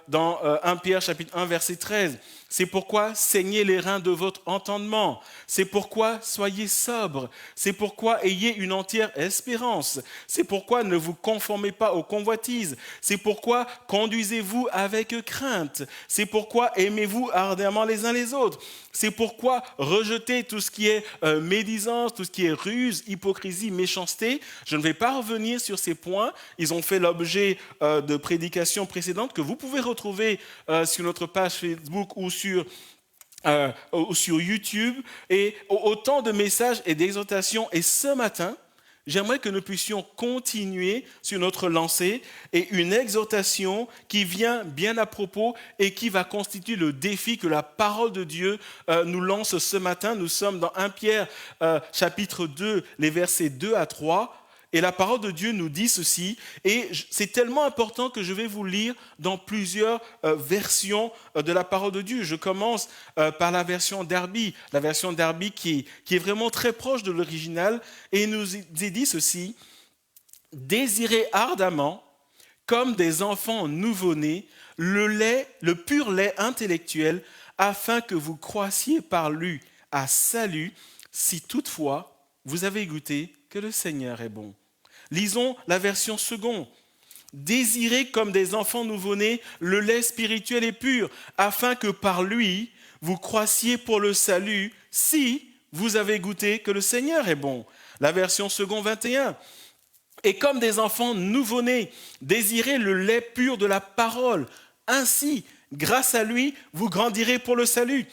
dans 1 Pierre chapitre 1 verset 13. C'est pourquoi saignez les reins de votre entendement. C'est pourquoi soyez sobres. C'est pourquoi ayez une entière espérance. C'est pourquoi ne vous conformez pas aux convoitises. C'est pourquoi conduisez-vous avec crainte. C'est pourquoi aimez-vous ardemment les uns les autres. C'est pourquoi rejetez tout ce qui est médisance, tout ce qui est ruse, hypocrisie, méchanceté. Je ne vais pas revenir sur ces points. Ils ont fait l'objet de prédications précédentes que vous pouvez retrouver sur notre page Facebook ou sur YouTube. Et autant de messages et d'exhortations. Et ce matin, j'aimerais que nous puissions continuer sur notre lancée et une exhortation qui vient bien à propos et qui va constituer le défi que la parole de Dieu nous lance ce matin. Nous sommes dans 1 Pierre chapitre 2, les versets 2 à 3. Et la parole de Dieu nous dit ceci, et c'est tellement important que je vais vous lire dans plusieurs versions de la parole de Dieu. Je commence par la version Darby, qui est vraiment très proche de l'original, et il nous est dit ceci, « Désirez ardemment, comme des enfants nouveau-nés, le pur lait intellectuel, afin que vous croissiez par lui à salut, si toutefois vous avez goûté que le Seigneur est bon. » Lisons la version seconde. désirez comme des enfants nouveau-nés le lait spirituel et pur, afin que par lui, vous croissiez pour le salut, si vous avez goûté que le Seigneur est bon. La version second 21. Et comme des enfants nouveau-nés, désirez le lait pur de la parole. Ainsi, grâce à lui, vous grandirez pour le salut.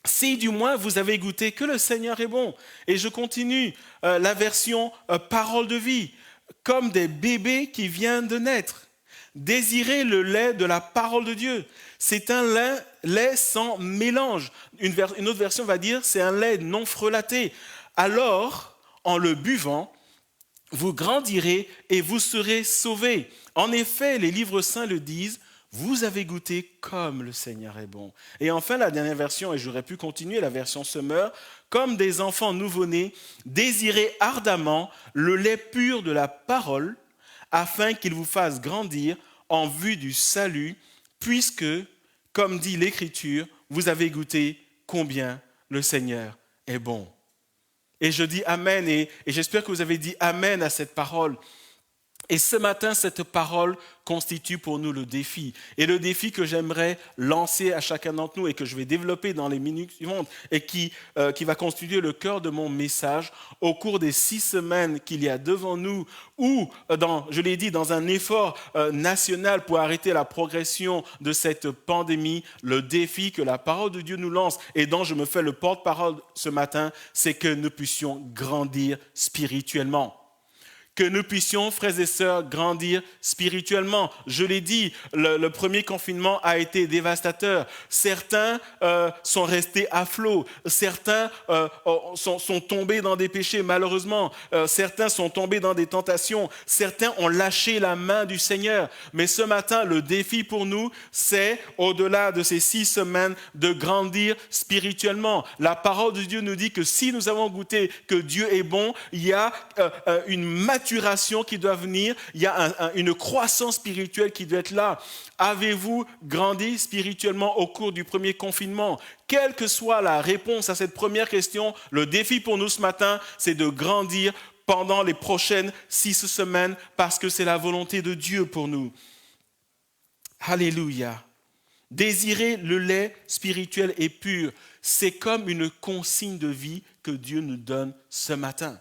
Si du moins vous avez goûté que le Seigneur est bon. Et je continue, la version parole de vie. Comme des bébés qui viennent de naître. Désirez le lait de la parole de Dieu. C'est un lait sans mélange. Une autre version va dire c'est un lait non frelaté. Alors, en le buvant, vous grandirez et vous serez sauvés. En effet, les livres saints le disent, vous avez goûté comme le Seigneur est bon. Et enfin, la dernière version, et j'aurais pu continuer, la version Semeur, comme des enfants nouveau-nés, désirez ardemment le lait pur de la parole, afin qu'il vous fasse grandir en vue du salut, puisque, comme dit l'Écriture, vous avez goûté combien le Seigneur est bon. Et je dis Amen, et j'espère que vous avez dit Amen à cette parole. Et ce matin, cette parole constitue pour nous le défi. Et le défi que j'aimerais lancer à chacun d'entre nous et que je vais développer dans les minutes suivantes et qui va constituer le cœur de mon message au cours des 6 semaines qu'il y a devant nous ou, je l'ai dit, dans un effort national pour arrêter la progression de cette pandémie, le défi que la parole de Dieu nous lance et dont je me fais le porte-parole ce matin, c'est que nous puissions grandir spirituellement. Que nous puissions, frères et sœurs, grandir spirituellement. Je l'ai dit, le premier confinement a été dévastateur. Certains sont restés à flot. Certains sont tombés dans des péchés, malheureusement. Certains sont tombés dans des tentations. Certains ont lâché la main du Seigneur. Mais ce matin, le défi pour nous, c'est, au-delà de ces 6 semaines, de grandir spirituellement. La parole de Dieu nous dit que si nous avons goûté que Dieu est bon, il y a une maturation qui doit venir, il y a une croissance spirituelle qui doit être là. Avez-vous grandi spirituellement au cours du premier confinement? Quelle que soit la réponse à cette première question, le défi pour nous ce matin, c'est de grandir pendant les prochaines 6 semaines parce que c'est la volonté de Dieu pour nous. Alléluia. Désirer le lait spirituel et pur, c'est comme une consigne de vie que Dieu nous donne ce matin.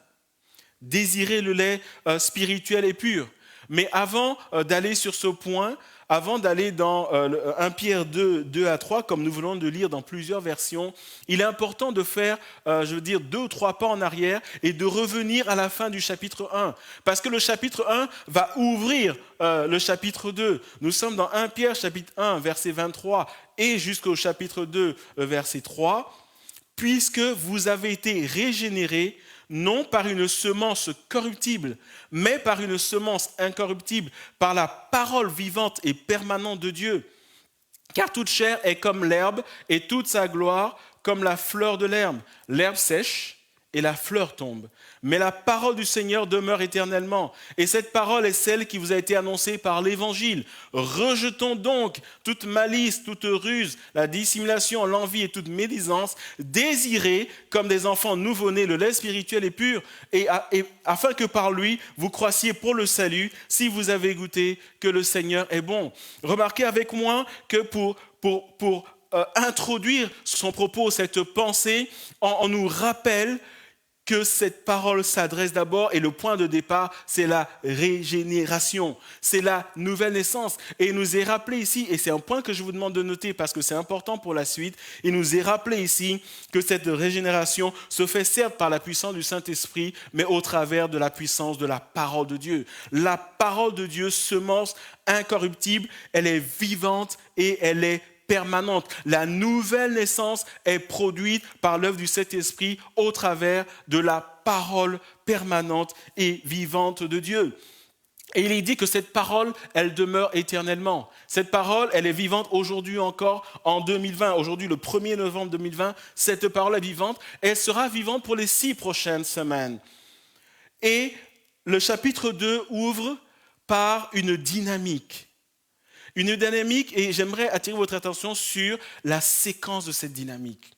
Désirer le lait spirituel et pur. Mais avant d'aller sur ce point, avant d'aller dans 1 Pierre 2, 2 à 3, comme nous venons de lire dans plusieurs versions, il est important de faire, 2 ou 3 pas en arrière et de revenir à la fin du chapitre 1. Parce que le chapitre 1 va ouvrir le chapitre 2. Nous sommes dans 1 Pierre chapitre 1, verset 23 et jusqu'au chapitre 2, verset 3. Puisque vous avez été régénérés, non par une semence corruptible, mais par une semence incorruptible, par la parole vivante et permanente de Dieu. Car toute chair est comme l'herbe, et toute sa gloire comme la fleur de l'herbe. L'herbe sèche, et la fleur tombe. Mais la parole du Seigneur demeure éternellement. Et cette parole est celle qui vous a été annoncée par l'Évangile. Rejetons donc toute malice, toute ruse, la dissimulation, l'envie et toute médisance. Désirez, comme des enfants nouveau-nés, le lait spirituel et pur, et afin que par lui, vous croissiez pour le salut, si vous avez goûté que le Seigneur est bon. Remarquez avec moi que pour introduire son propos, cette pensée, on nous rappelle que cette parole s'adresse d'abord et le point de départ, c'est la régénération, c'est la nouvelle naissance. Et il nous est rappelé ici, et c'est un point que je vous demande de noter parce que c'est important pour la suite, il nous est rappelé ici que cette régénération se fait certes par la puissance du Saint-Esprit, mais au travers de la puissance de la parole de Dieu. La parole de Dieu, semence incorruptible, elle est vivante et elle est permanente. La nouvelle naissance est produite par l'œuvre du Saint-Esprit au travers de la parole permanente et vivante de Dieu. Et il est dit que cette parole, elle demeure éternellement. Cette parole, elle est vivante aujourd'hui encore en 2020. Aujourd'hui, le 1er novembre 2020, cette parole est vivante. Elle sera vivante pour les 6 prochaines semaines. Et le chapitre 2 ouvre par une dynamique. Une dynamique, et j'aimerais attirer votre attention sur la séquence de cette dynamique.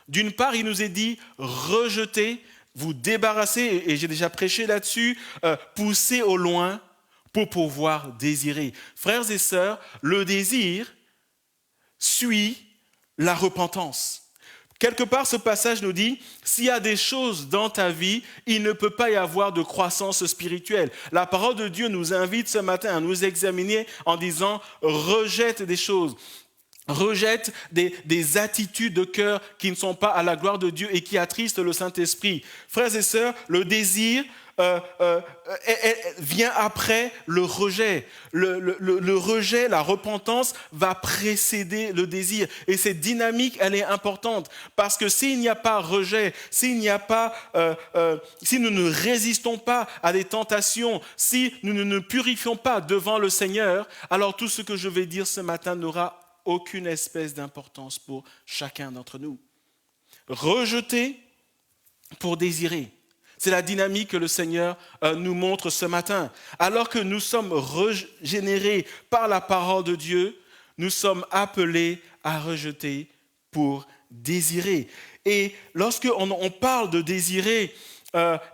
D'une part, il nous est dit rejeter, vous débarrasser, et j'ai déjà prêché là-dessus, pousser au loin pour pouvoir désirer. Frères et sœurs, le désir suit la repentance. Quelque part, ce passage nous dit, s'il y a des choses dans ta vie, il ne peut pas y avoir de croissance spirituelle. La parole de Dieu nous invite ce matin à nous examiner en disant, rejette des choses. Rejette des attitudes de cœur qui ne sont pas à la gloire de Dieu et qui attristent le Saint-Esprit. Frères et sœurs, le désir vient après le rejet. Le rejet, la repentance va précéder le désir. Et cette dynamique, elle est importante. Parce que s'il n'y a pas rejet, si nous ne résistons pas à des tentations, si nous ne nous purifions pas devant le Seigneur, alors tout ce que je vais dire ce matin n'aura aucune espèce d'importance pour chacun d'entre nous. Rejeter pour désirer. C'est la dynamique que le Seigneur nous montre ce matin. Alors que nous sommes régénérés par la parole de Dieu, nous sommes appelés à rejeter pour désirer. Et lorsque on parle de désirer,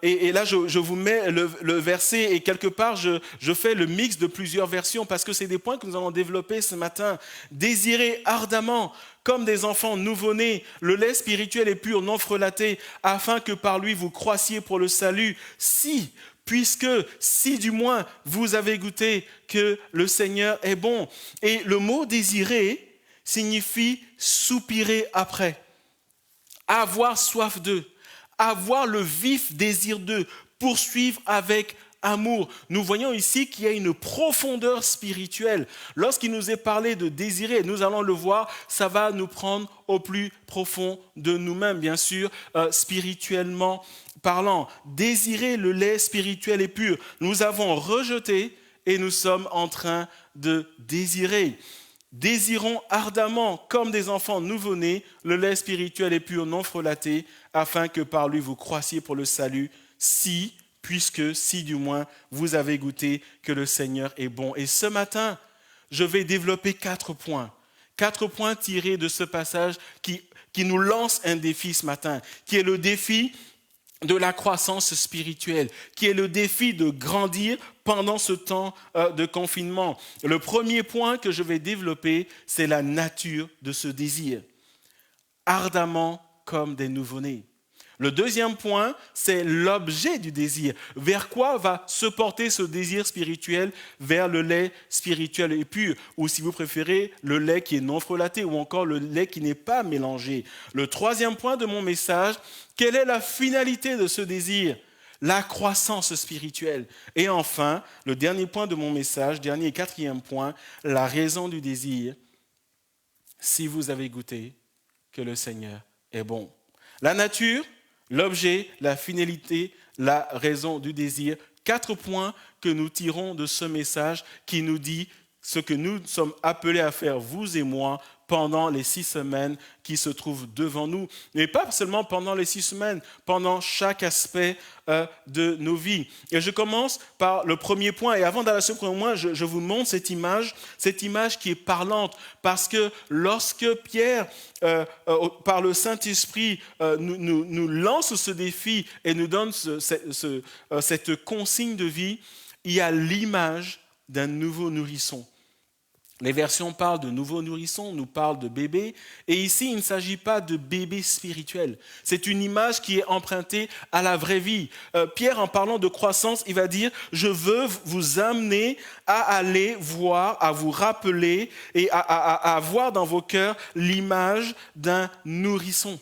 et là je vous mets le verset et quelque part je fais le mix de plusieurs versions parce que c'est des points que nous allons développer ce matin. Désirer ardemment comme des enfants nouveau-nés, le lait spirituel et pur non frelaté, afin que par lui vous croissiez pour le salut, si du moins vous avez goûté que le Seigneur est bon. Et le mot désirer signifie soupirer après, avoir soif d'eux, avoir le vif désir d'eux, poursuivre avec amour. Nous voyons ici qu'il y a une profondeur spirituelle. Lorsqu'il nous est parlé de désirer, nous allons le voir, ça va nous prendre au plus profond de nous-mêmes, bien sûr, spirituellement parlant. Désirer le lait spirituel et pur. Nous avons rejeté et nous sommes en train de désirer. Désirons ardemment, comme des enfants nouveau-nés, le lait spirituel et pur non frelaté, afin que par lui vous croissiez pour le salut, si du moins vous avez goûté que le Seigneur est bon. Et ce matin, je vais développer 4 points. 4 points tirés de ce passage qui nous lance un défi ce matin, qui est le défi de la croissance spirituelle, qui est le défi de grandir pendant ce temps de confinement. Le premier point que je vais développer, c'est la nature de ce désir. Ardemment comme des nouveau-nés. Le deuxième point, c'est l'objet du désir. Vers quoi va se porter ce désir spirituel? Vers le lait spirituel et pur, ou si vous préférez, le lait qui est non frelaté, ou encore le lait qui n'est pas mélangé. Le troisième point de mon message, quelle est la finalité de ce désir? La croissance spirituelle. Et enfin, le dernier point de mon message, dernier et quatrième point, la raison du désir. Si vous avez goûté que le Seigneur est bon. La nature, l'objet, la finalité, la raison du désir. 4 points que nous tirons de ce message qui nous dit ce que nous sommes appelés à faire, vous et moi, pendant les 6 semaines qui se trouvent devant nous. Mais pas seulement pendant les 6 semaines, pendant chaque aspect de nos vies. Et je commence par le premier point. Et avant d'aller à ce premier point, je vous montre cette image qui est parlante. Parce que lorsque Pierre, par le Saint-Esprit, nous lance ce défi et nous donne cette consigne de vie, il y a l'image d'un nouveau nourrisson. Les versions parlent de nouveaux nourrissons, nous parlent de bébés. Et ici, il ne s'agit pas de bébé spirituel. C'est une image qui est empruntée à la vraie vie. Pierre, en parlant de croissance, il va dire « Je veux vous amener à aller voir, à vous rappeler et à avoir dans vos cœurs l'image d'un nourrisson. »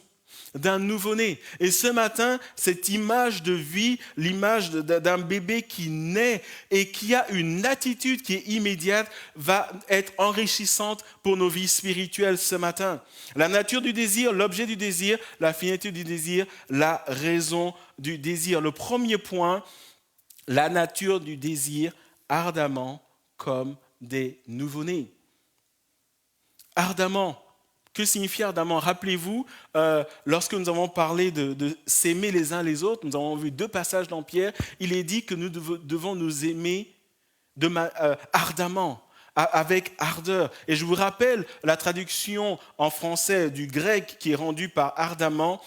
d'un nouveau-né. Et ce matin, cette image de vie, l'image d'un bébé qui naît et qui a une attitude qui est immédiate, va être enrichissante pour nos vies spirituelles ce matin. La nature du désir, l'objet du désir, la finalité du désir, la raison du désir. Le premier point, la nature du désir, ardemment comme des nouveau-nés. Ardemment. Que signifie ardemment? Rappelez-vous, lorsque nous avons parlé de s'aimer les uns les autres, nous avons vu 2 passages dans Pierre, il est dit que nous devons nous aimer ardemment, avec ardeur. Et je vous rappelle la traduction en français du grec qui est rendue par ardemment,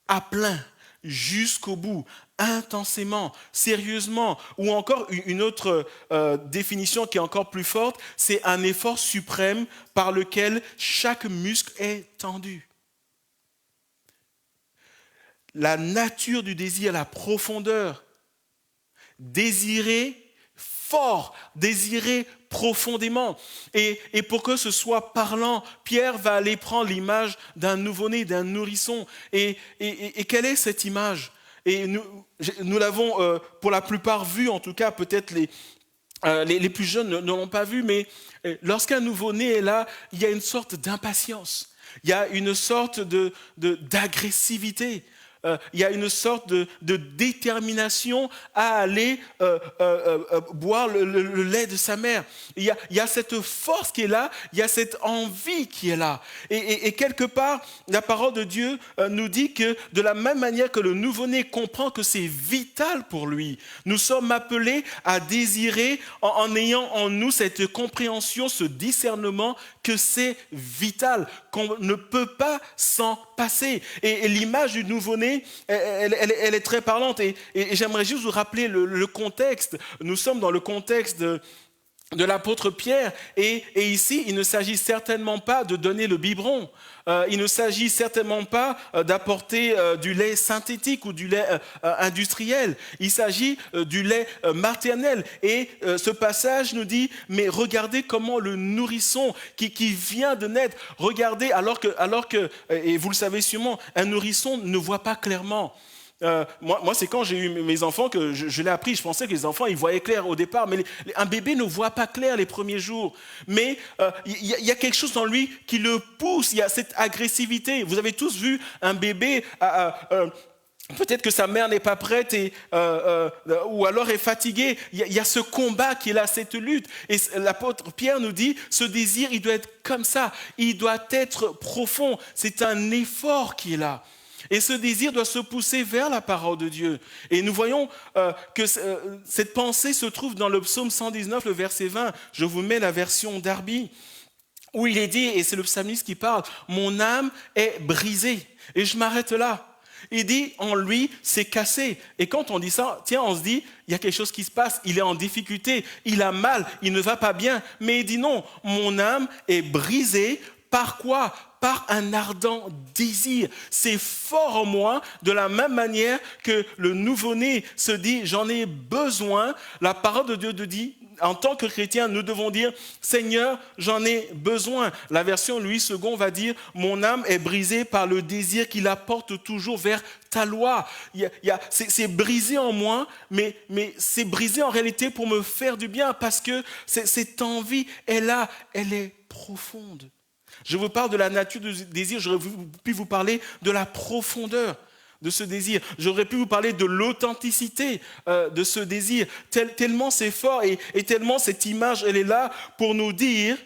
à plein, jusqu'au bout, intensément, sérieusement, ou encore une autre définition qui est encore plus forte, c'est un effort suprême par lequel chaque muscle est tendu. La nature du désir, la profondeur, désirer fort, désirer profondément. Et pour que ce soit parlant, Pierre va aller prendre l'image d'un nouveau-né, d'un nourrisson. Et quelle est cette image ? Et nous l'avons pour la plupart vu, en tout cas peut-être les plus jeunes ne l'ont pas vu, mais lorsqu'un nouveau-né est là, il y a une sorte d'impatience, il y a une sorte d'agressivité. Il y a une sorte de détermination à aller boire le lait de sa mère. Il y a cette force qui est là, il y a cette envie qui est là. Et quelque part, la parole de Dieu nous dit que de la même manière que le nouveau-né comprend que c'est vital pour lui, nous sommes appelés à désirer en ayant en nous cette compréhension, ce discernement que c'est vital, qu'on ne peut pas s'en passer. Et l'image du nouveau-né, elle est très parlante. Et j'aimerais juste vous rappeler le contexte. Nous sommes dans le contexte de l'apôtre Pierre. Et ici, il ne s'agit certainement pas de donner le biberon. Il ne s'agit certainement pas d'apporter du lait synthétique ou du lait industriel. Il s'agit du lait maternel. Et ce passage nous dit, mais regardez comment le nourrisson qui vient de naître, regardez alors que, et vous le savez sûrement, un nourrisson ne voit pas clairement. Moi, c'est quand j'ai eu mes enfants que je l'ai appris. Je pensais que les enfants, ils voyaient clair au départ, mais un bébé ne voit pas clair les premiers jours. Mais il y a quelque chose en lui qui le pousse. Il y a cette agressivité. Vous avez tous vu un bébé. Peut-être que sa mère n'est pas prête ou alors est fatiguée. Il y a ce combat qui est là, cette lutte. Et l'apôtre Pierre nous dit, ce désir, il doit être comme ça. Il doit être profond. C'est un effort qui est là. Et ce désir doit se pousser vers la parole de Dieu. Et nous voyons que cette pensée se trouve dans le psaume 119, le verset 20. Je vous mets la version Darby, où il est dit, et c'est le psalmiste qui parle, « Mon âme est brisée. » Et je m'arrête là. Il dit, en lui, c'est cassé. Et quand on dit ça, tiens, on se dit, il y a quelque chose qui se passe, il est en difficulté, il a mal, il ne va pas bien. Mais il dit non, mon âme est brisée. Par quoi ? Par un ardent désir. C'est fort en moi, de la même manière que le nouveau-né se dit, j'en ai besoin. La parole de Dieu dit, en tant que chrétien, nous devons dire, Seigneur, j'en ai besoin. La version Louis II va dire, mon âme est brisée par le désir qui la porte toujours vers ta loi. C'est brisé en moi, mais c'est brisé en réalité pour me faire du bien, parce que cette envie est là, elle est profonde. Je vous parle de la nature du désir, j'aurais pu vous parler de la profondeur de ce désir. J'aurais pu vous parler de l'authenticité de ce désir. Tellement c'est fort et tellement cette image, elle est là pour nous dire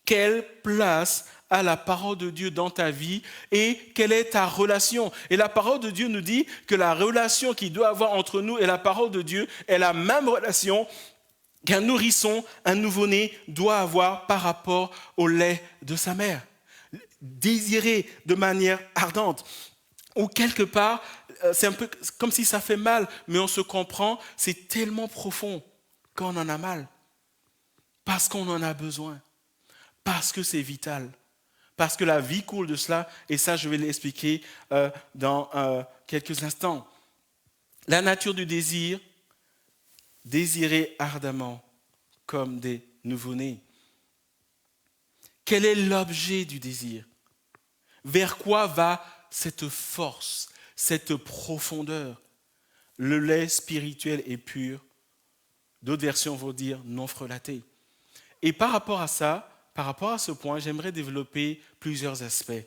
quelle place a la parole de Dieu dans ta vie et quelle est ta relation. Et la parole de Dieu nous dit que la relation qu'il doit avoir entre nous et la parole de Dieu est la même relation qu'un nourrisson, un nouveau-né doit avoir par rapport au lait de sa mère. Désirer de manière ardente. Ou quelque part, c'est un peu comme si ça fait mal, mais on se comprend, c'est tellement profond qu'on en a mal. Parce qu'on en a besoin. Parce que c'est vital. Parce que la vie coule de cela, et ça je vais l'expliquer dans quelques instants. La nature du désir, désirer ardemment comme des nouveau-nés. Quel est l'objet du désir ? Vers quoi va cette force, cette profondeur ? Le lait spirituel est pur. D'autres versions vont dire non frelaté. Et par rapport à ça, par rapport à ce point, j'aimerais développer plusieurs aspects.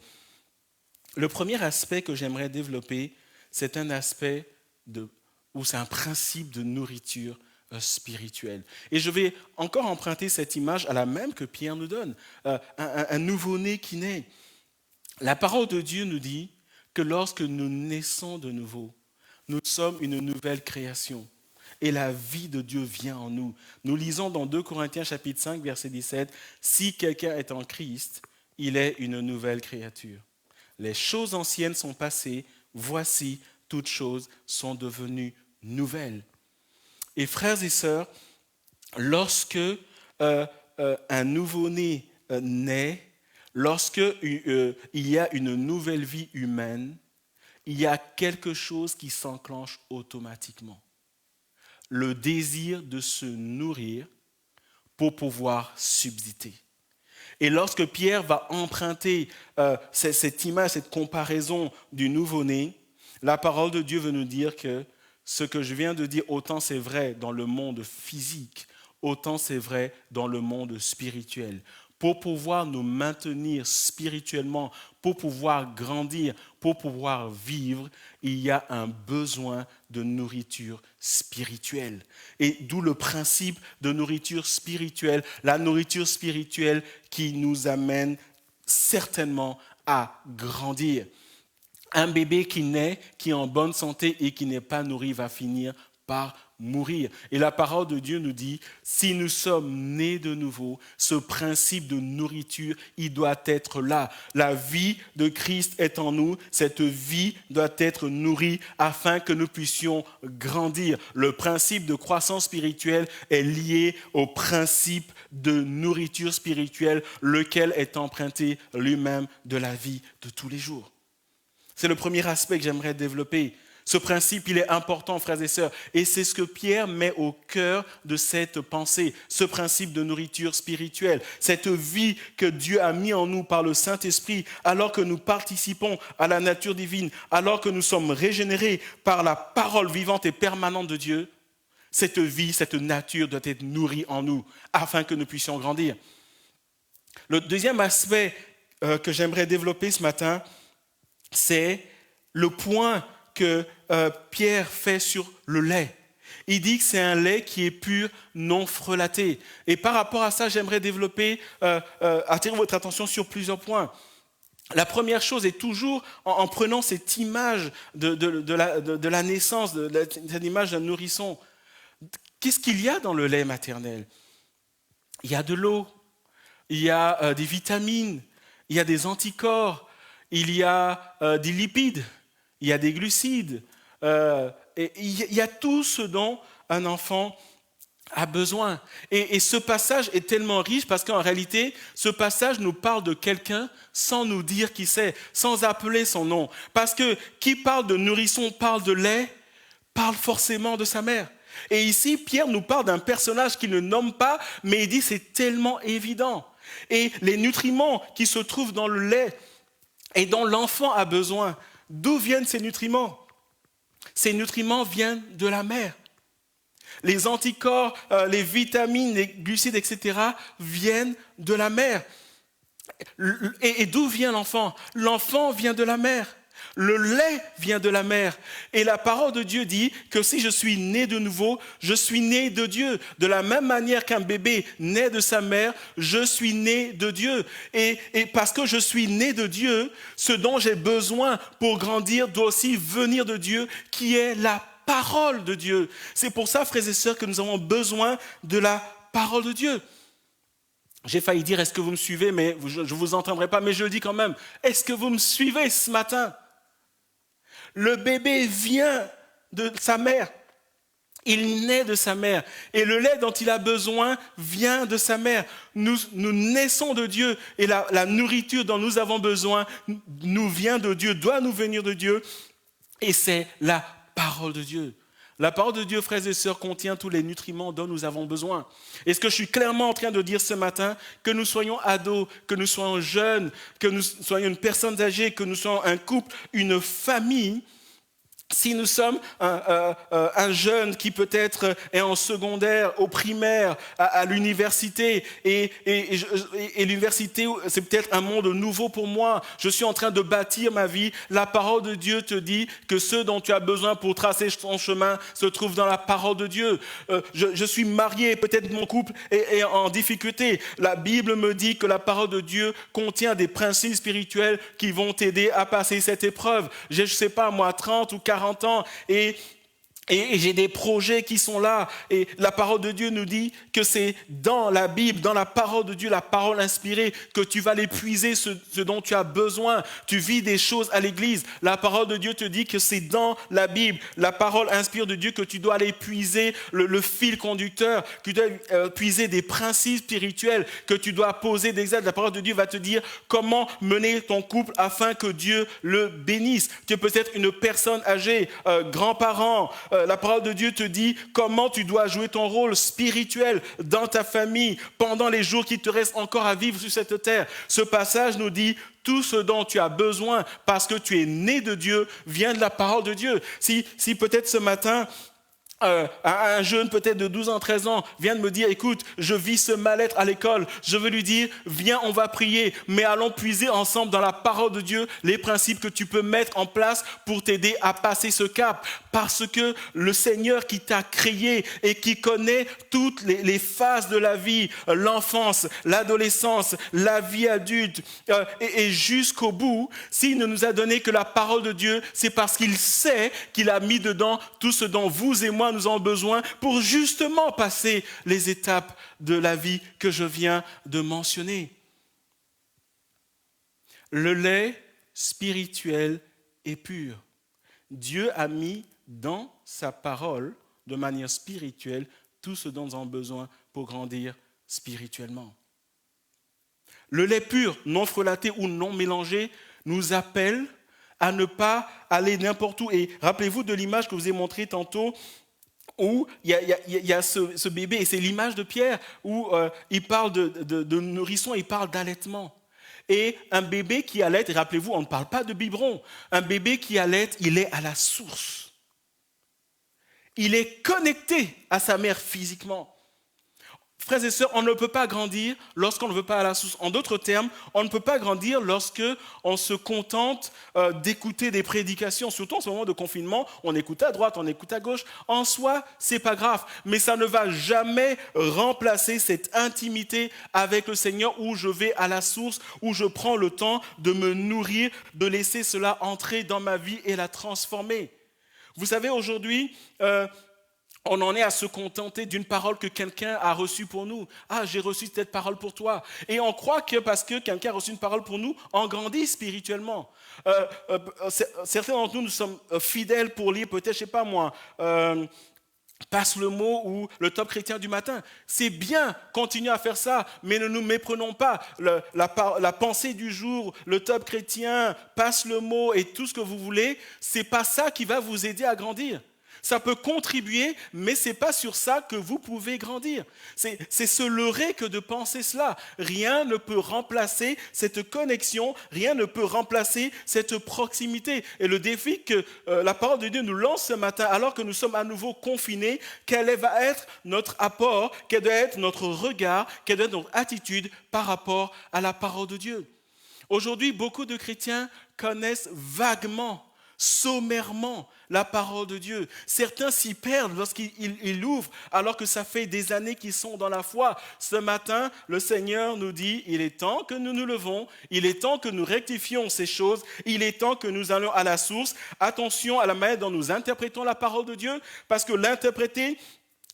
Le premier aspect que j'aimerais développer, c'est un aspect ou c'est un principe de nourriture spirituelle. Et je vais encore emprunter cette image à la même que Pierre nous donne. Un nouveau-né qui naît. La parole de Dieu nous dit que lorsque nous naissons de nouveau, nous sommes une nouvelle création. Et la vie de Dieu vient en nous. Nous lisons dans 2 Corinthiens chapitre 5, verset 17, « Si quelqu'un est en Christ, il est une nouvelle créature. Les choses anciennes sont passées, voici, toutes choses sont devenues nouvelles. Et frères et sœurs, lorsque un nouveau-né naît, lorsque il y a une nouvelle vie humaine, il y a quelque chose qui s'enclenche automatiquement. Le désir de se nourrir pour pouvoir subsister. Et lorsque Pierre va emprunter cette image, cette comparaison du nouveau-né, la parole de Dieu veut nous dire que ce que je viens de dire, autant c'est vrai dans le monde physique, autant c'est vrai dans le monde spirituel. Pour pouvoir nous maintenir spirituellement, pour pouvoir grandir, pour pouvoir vivre, il y a un besoin de nourriture spirituelle. Et d'où le principe de nourriture spirituelle, la nourriture spirituelle qui nous amène certainement à grandir. Un bébé qui naît, qui est en bonne santé et qui n'est pas nourri va finir par mourir. Et la parole de Dieu nous dit, si nous sommes nés de nouveau, ce principe de nourriture, il doit être là. La vie de Christ est en nous, cette vie doit être nourrie afin que nous puissions grandir. Le principe de croissance spirituelle est lié au principe de nourriture spirituelle, lequel est emprunté lui-même de la vie de tous les jours. C'est le premier aspect que j'aimerais développer. Ce principe, il est important, frères et sœurs, et c'est ce que Pierre met au cœur de cette pensée, ce principe de nourriture spirituelle, cette vie que Dieu a mis en nous par le Saint-Esprit, alors que nous participons à la nature divine, alors que nous sommes régénérés par la parole vivante et permanente de Dieu. Cette vie, cette nature doit être nourrie en nous, afin que nous puissions grandir. Le deuxième aspect que j'aimerais développer ce matin, c'est le point que Pierre fait sur le lait. Il dit que c'est un lait qui est pur, non frelaté. Et par rapport à ça, j'aimerais développer, attirer votre attention sur plusieurs points. La première chose est toujours en prenant cette image de la naissance, cette image d'un nourrisson. Qu'est-ce qu'il y a dans le lait maternel? Il y a de l'eau, il y a des vitamines, il y a des anticorps, il y a des lipides, il y a des glucides, et il y a tout ce dont un enfant a besoin. Et ce passage est tellement riche parce qu'en réalité, ce passage nous parle de quelqu'un sans nous dire qui c'est, sans appeler son nom. Parce que qui parle de nourrisson, parle de lait, parle forcément de sa mère. Et ici, Pierre nous parle d'un personnage qu'il ne nomme pas, mais il dit c'est tellement évident. Et les nutriments qui se trouvent dans le lait et dont l'enfant a besoin, d'où viennent ces nutriments? Ces nutriments viennent de la mère. Les anticorps, les vitamines, les glucides, etc. viennent de la mère. Et d'où vient l'enfant? L'enfant vient de la mère. Le lait vient de la mère. Et la parole de Dieu dit que si je suis né de nouveau, je suis né de Dieu. De la même manière qu'un bébé naît de sa mère, je suis né de Dieu. Et parce que je suis né de Dieu, ce dont j'ai besoin pour grandir doit aussi venir de Dieu, qui est la parole de Dieu. C'est pour ça, frères et sœurs, que nous avons besoin de la parole de Dieu. J'ai failli dire, est-ce que vous me suivez? Mais je ne vous entendrai pas, mais je le dis quand même. Est-ce que vous me suivez ce matin? Le bébé vient de sa mère. Il naît de sa mère. Et le lait dont il a besoin vient de sa mère. Nous naissons de Dieu. Et la nourriture dont nous avons besoin nous vient de Dieu, doit nous venir de Dieu. Et c'est la parole de Dieu. La parole de Dieu, frères et sœurs, contient tous les nutriments dont nous avons besoin. Est-ce que je suis clairement en train de dire ce matin, que nous soyons ados, que nous soyons jeunes, que nous soyons une personne âgée, que nous soyons un couple, une famille, si nous sommes un jeune qui peut-être est en secondaire, au primaire, à l'université, et l'université, c'est peut-être un monde nouveau pour moi, je suis en train de bâtir ma vie, la parole de Dieu te dit que ce dont tu as besoin pour tracer ton chemin se trouve dans la parole de Dieu. Je suis marié, peut-être mon couple est en difficulté. La Bible me dit que la parole de Dieu contient des principes spirituels qui vont t'aider à passer cette épreuve. Je ne sais pas, moi, 30 ou 40 ans, et Et j'ai des projets qui sont là. Et la parole de Dieu nous dit que c'est dans la Bible, dans la parole de Dieu, la parole inspirée, que tu vas aller puiser ce dont tu as besoin. Tu vis des choses à l'église. La parole de Dieu te dit que c'est dans la Bible, la parole inspirée de Dieu, que tu dois aller puiser le fil conducteur, que tu dois puiser des principes spirituels, que tu dois poser des actes. La parole de Dieu va te dire comment mener ton couple afin que Dieu le bénisse. Tu es peut-être une personne âgée, grands-parents. La parole de Dieu te dit comment tu dois jouer ton rôle spirituel dans ta famille pendant les jours qui te restent encore à vivre sur cette terre. Ce passage nous dit tout ce dont tu as besoin parce que tu es né de Dieu vient de la parole de Dieu. Si peut-être ce matin, un jeune peut-être de 12 ans, 13 ans vient de me dire, écoute, je vis ce mal-être à l'école, je veux lui dire, viens, on va prier, mais allons puiser ensemble dans la parole de Dieu les principes que tu peux mettre en place pour t'aider à passer ce cap. Parce que le Seigneur qui t'a créé et qui connaît toutes les phases de la vie, l'enfance, l'adolescence, la vie adulte, et jusqu'au bout, s'il ne nous a donné que la parole de Dieu, c'est parce qu'il sait qu'il a mis dedans tout ce dont vous et moi nous avons besoin pour justement passer les étapes de la vie que je viens de mentionner. Le lait spirituel est pur. Dieu a mis dans sa parole, de manière spirituelle, tout ce dont nous avons besoin pour grandir spirituellement. Le lait pur, non frelaté ou non mélangé, nous appelle à ne pas aller n'importe où. Et rappelez-vous de l'image que je vous ai montrée tantôt, où il y a ce bébé, et c'est l'image de Pierre, où il parle de nourrisson, il parle d'allaitement. Et un bébé qui allaite, et rappelez-vous, on ne parle pas de biberon, un bébé qui allaite, il est à la source. Il est connecté à sa mère physiquement. Frères et sœurs, on ne peut pas grandir lorsqu'on ne veut pas à la source. En d'autres termes, on ne peut pas grandir lorsque on se contente d'écouter des prédications. Surtout en ce moment de confinement, on écoute à droite, on écoute à gauche. En soi, c'est pas grave, mais ça ne va jamais remplacer cette intimité avec le Seigneur où je vais à la source, où je prends le temps de me nourrir, de laisser cela entrer dans ma vie et la transformer. Vous savez, aujourd'hui, on en est à se contenter d'une parole que quelqu'un a reçue pour nous. Ah, j'ai reçu cette parole pour toi. Et on croit que parce que quelqu'un a reçu une parole pour nous, on grandit spirituellement. Certains d'entre nous sommes fidèles pour lire peut-être, je ne sais pas moi, Passe le mot ou le top chrétien du matin. C'est bien, continuez à faire ça, mais ne nous méprenons pas. La pensée du jour, le top chrétien, passe le mot et tout ce que vous voulez, ce n'est pas ça qui va vous aider à grandir. Ça peut contribuer, mais ce n'est pas sur ça que vous pouvez grandir. C'est se leurrer que de penser cela. Rien ne peut remplacer cette connexion, rien ne peut remplacer cette proximité. Et le défi que la parole de Dieu nous lance ce matin, alors que nous sommes à nouveau confinés, quel va être notre apport, quel doit être notre regard, quelle doit être notre attitude par rapport à la parole de Dieu. Aujourd'hui, beaucoup de chrétiens connaissent vaguement, sommairement, la parole de Dieu. Certains s'y perdent lorsqu'ils l'ouvrent, alors que ça fait des années qu'ils sont dans la foi. Ce matin, le Seigneur nous dit, il est temps que nous nous levons, il est temps que nous rectifions ces choses, il est temps que nous allons à la source. Attention à la manière dont nous interprétons la parole de Dieu, parce que l'interpréter,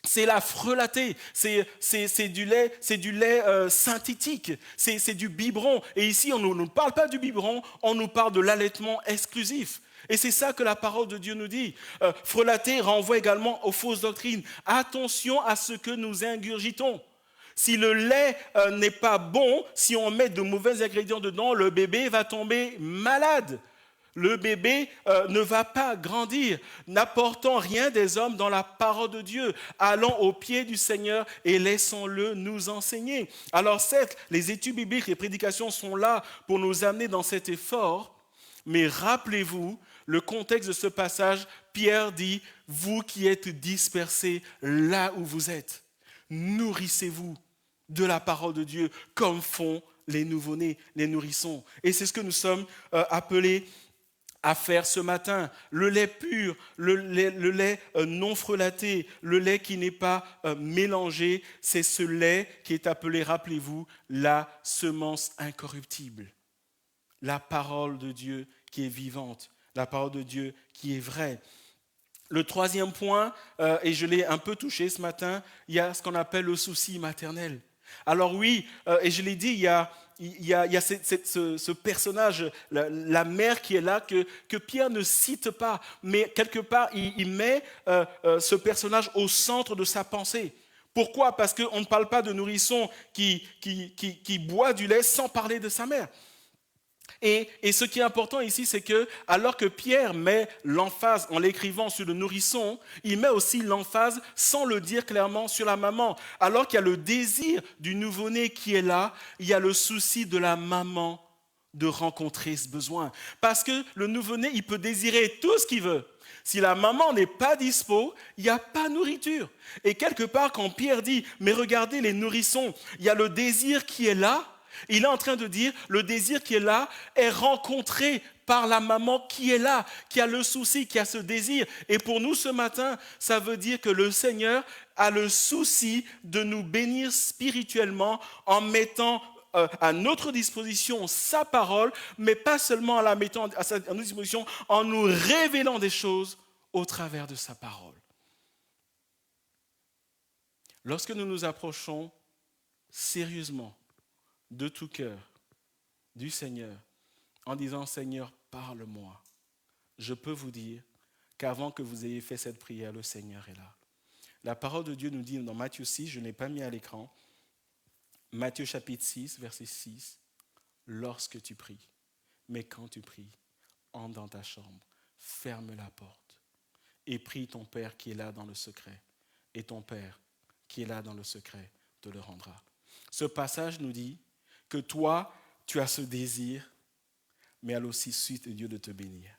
c'est la frelater, c'est du lait synthétique, c'est du biberon. Et ici, on ne nous parle pas du biberon, on nous parle de l'allaitement exclusif. Et c'est ça que la parole de Dieu nous dit. Frelater renvoie également aux fausses doctrines. Attention à ce que nous ingurgitons. Si le lait n'est pas bon, si on met de mauvais ingrédients dedans, le bébé va tomber malade. Le bébé ne va pas grandir. N'apportons rien des hommes dans la parole de Dieu. Allons au pied du Seigneur et laissons-le nous enseigner. Alors certes, les études bibliques, les prédications sont là pour nous amener dans cet effort, mais rappelez-vous, le contexte de ce passage, Pierre dit, vous qui êtes dispersés là où vous êtes, nourrissez-vous de la parole de Dieu comme font les nouveau-nés, les nourrissons. Et c'est ce que nous sommes appelés à faire ce matin. Le lait pur, le lait non frelaté, le lait qui n'est pas mélangé, c'est ce lait qui est appelé, rappelez-vous, la semence incorruptible. La parole de Dieu qui est vivante. La parole de Dieu qui est vraie. Le troisième point, et je l'ai un peu touché ce matin, il y a ce qu'on appelle le souci maternel. Alors oui, et je l'ai dit, il y a ce personnage, la mère qui est là, que Pierre ne cite pas, mais quelque part, il met ce personnage au centre de sa pensée. Pourquoi ? Parce qu'on ne parle pas de nourrisson qui boit du lait sans parler de sa mère. Et ce qui est important ici, c'est que alors que Pierre met l'emphase en l'écrivant sur le nourrisson, il met aussi l'emphase, sans le dire clairement, sur la maman. Alors qu'il y a le désir du nouveau-né qui est là, il y a le souci de la maman de rencontrer ce besoin. Parce que le nouveau-né, il peut désirer tout ce qu'il veut. Si la maman n'est pas dispo, il n'y a pas de nourriture. Et quelque part, quand Pierre dit « mais regardez les nourrissons », il y a le désir qui est là. Il est en train de dire, le désir qui est là est rencontré par la maman qui est là, qui a le souci, qui a ce désir. Et pour nous ce matin, ça veut dire que le Seigneur a le souci de nous bénir spirituellement en mettant à notre disposition sa parole, mais pas seulement en la mettant à notre disposition, en nous révélant des choses au travers de sa parole. Lorsque nous nous approchons sérieusement de tout cœur du Seigneur en disant « Seigneur, parle-moi », je peux vous dire qu'avant que vous ayez fait cette prière, le Seigneur est là. La parole de Dieu nous dit dans Matthieu 6, je ne l'ai pas mis à l'écran, Matthieu chapitre 6, verset 6, « Lorsque tu pries, mais quand tu pries, entre dans ta chambre, ferme la porte et prie ton Père qui est là dans le secret, et ton Père qui est là dans le secret te le rendra. » Ce passage nous dit que toi, tu as ce désir, mais il y a aussi suite de Dieu de te bénir.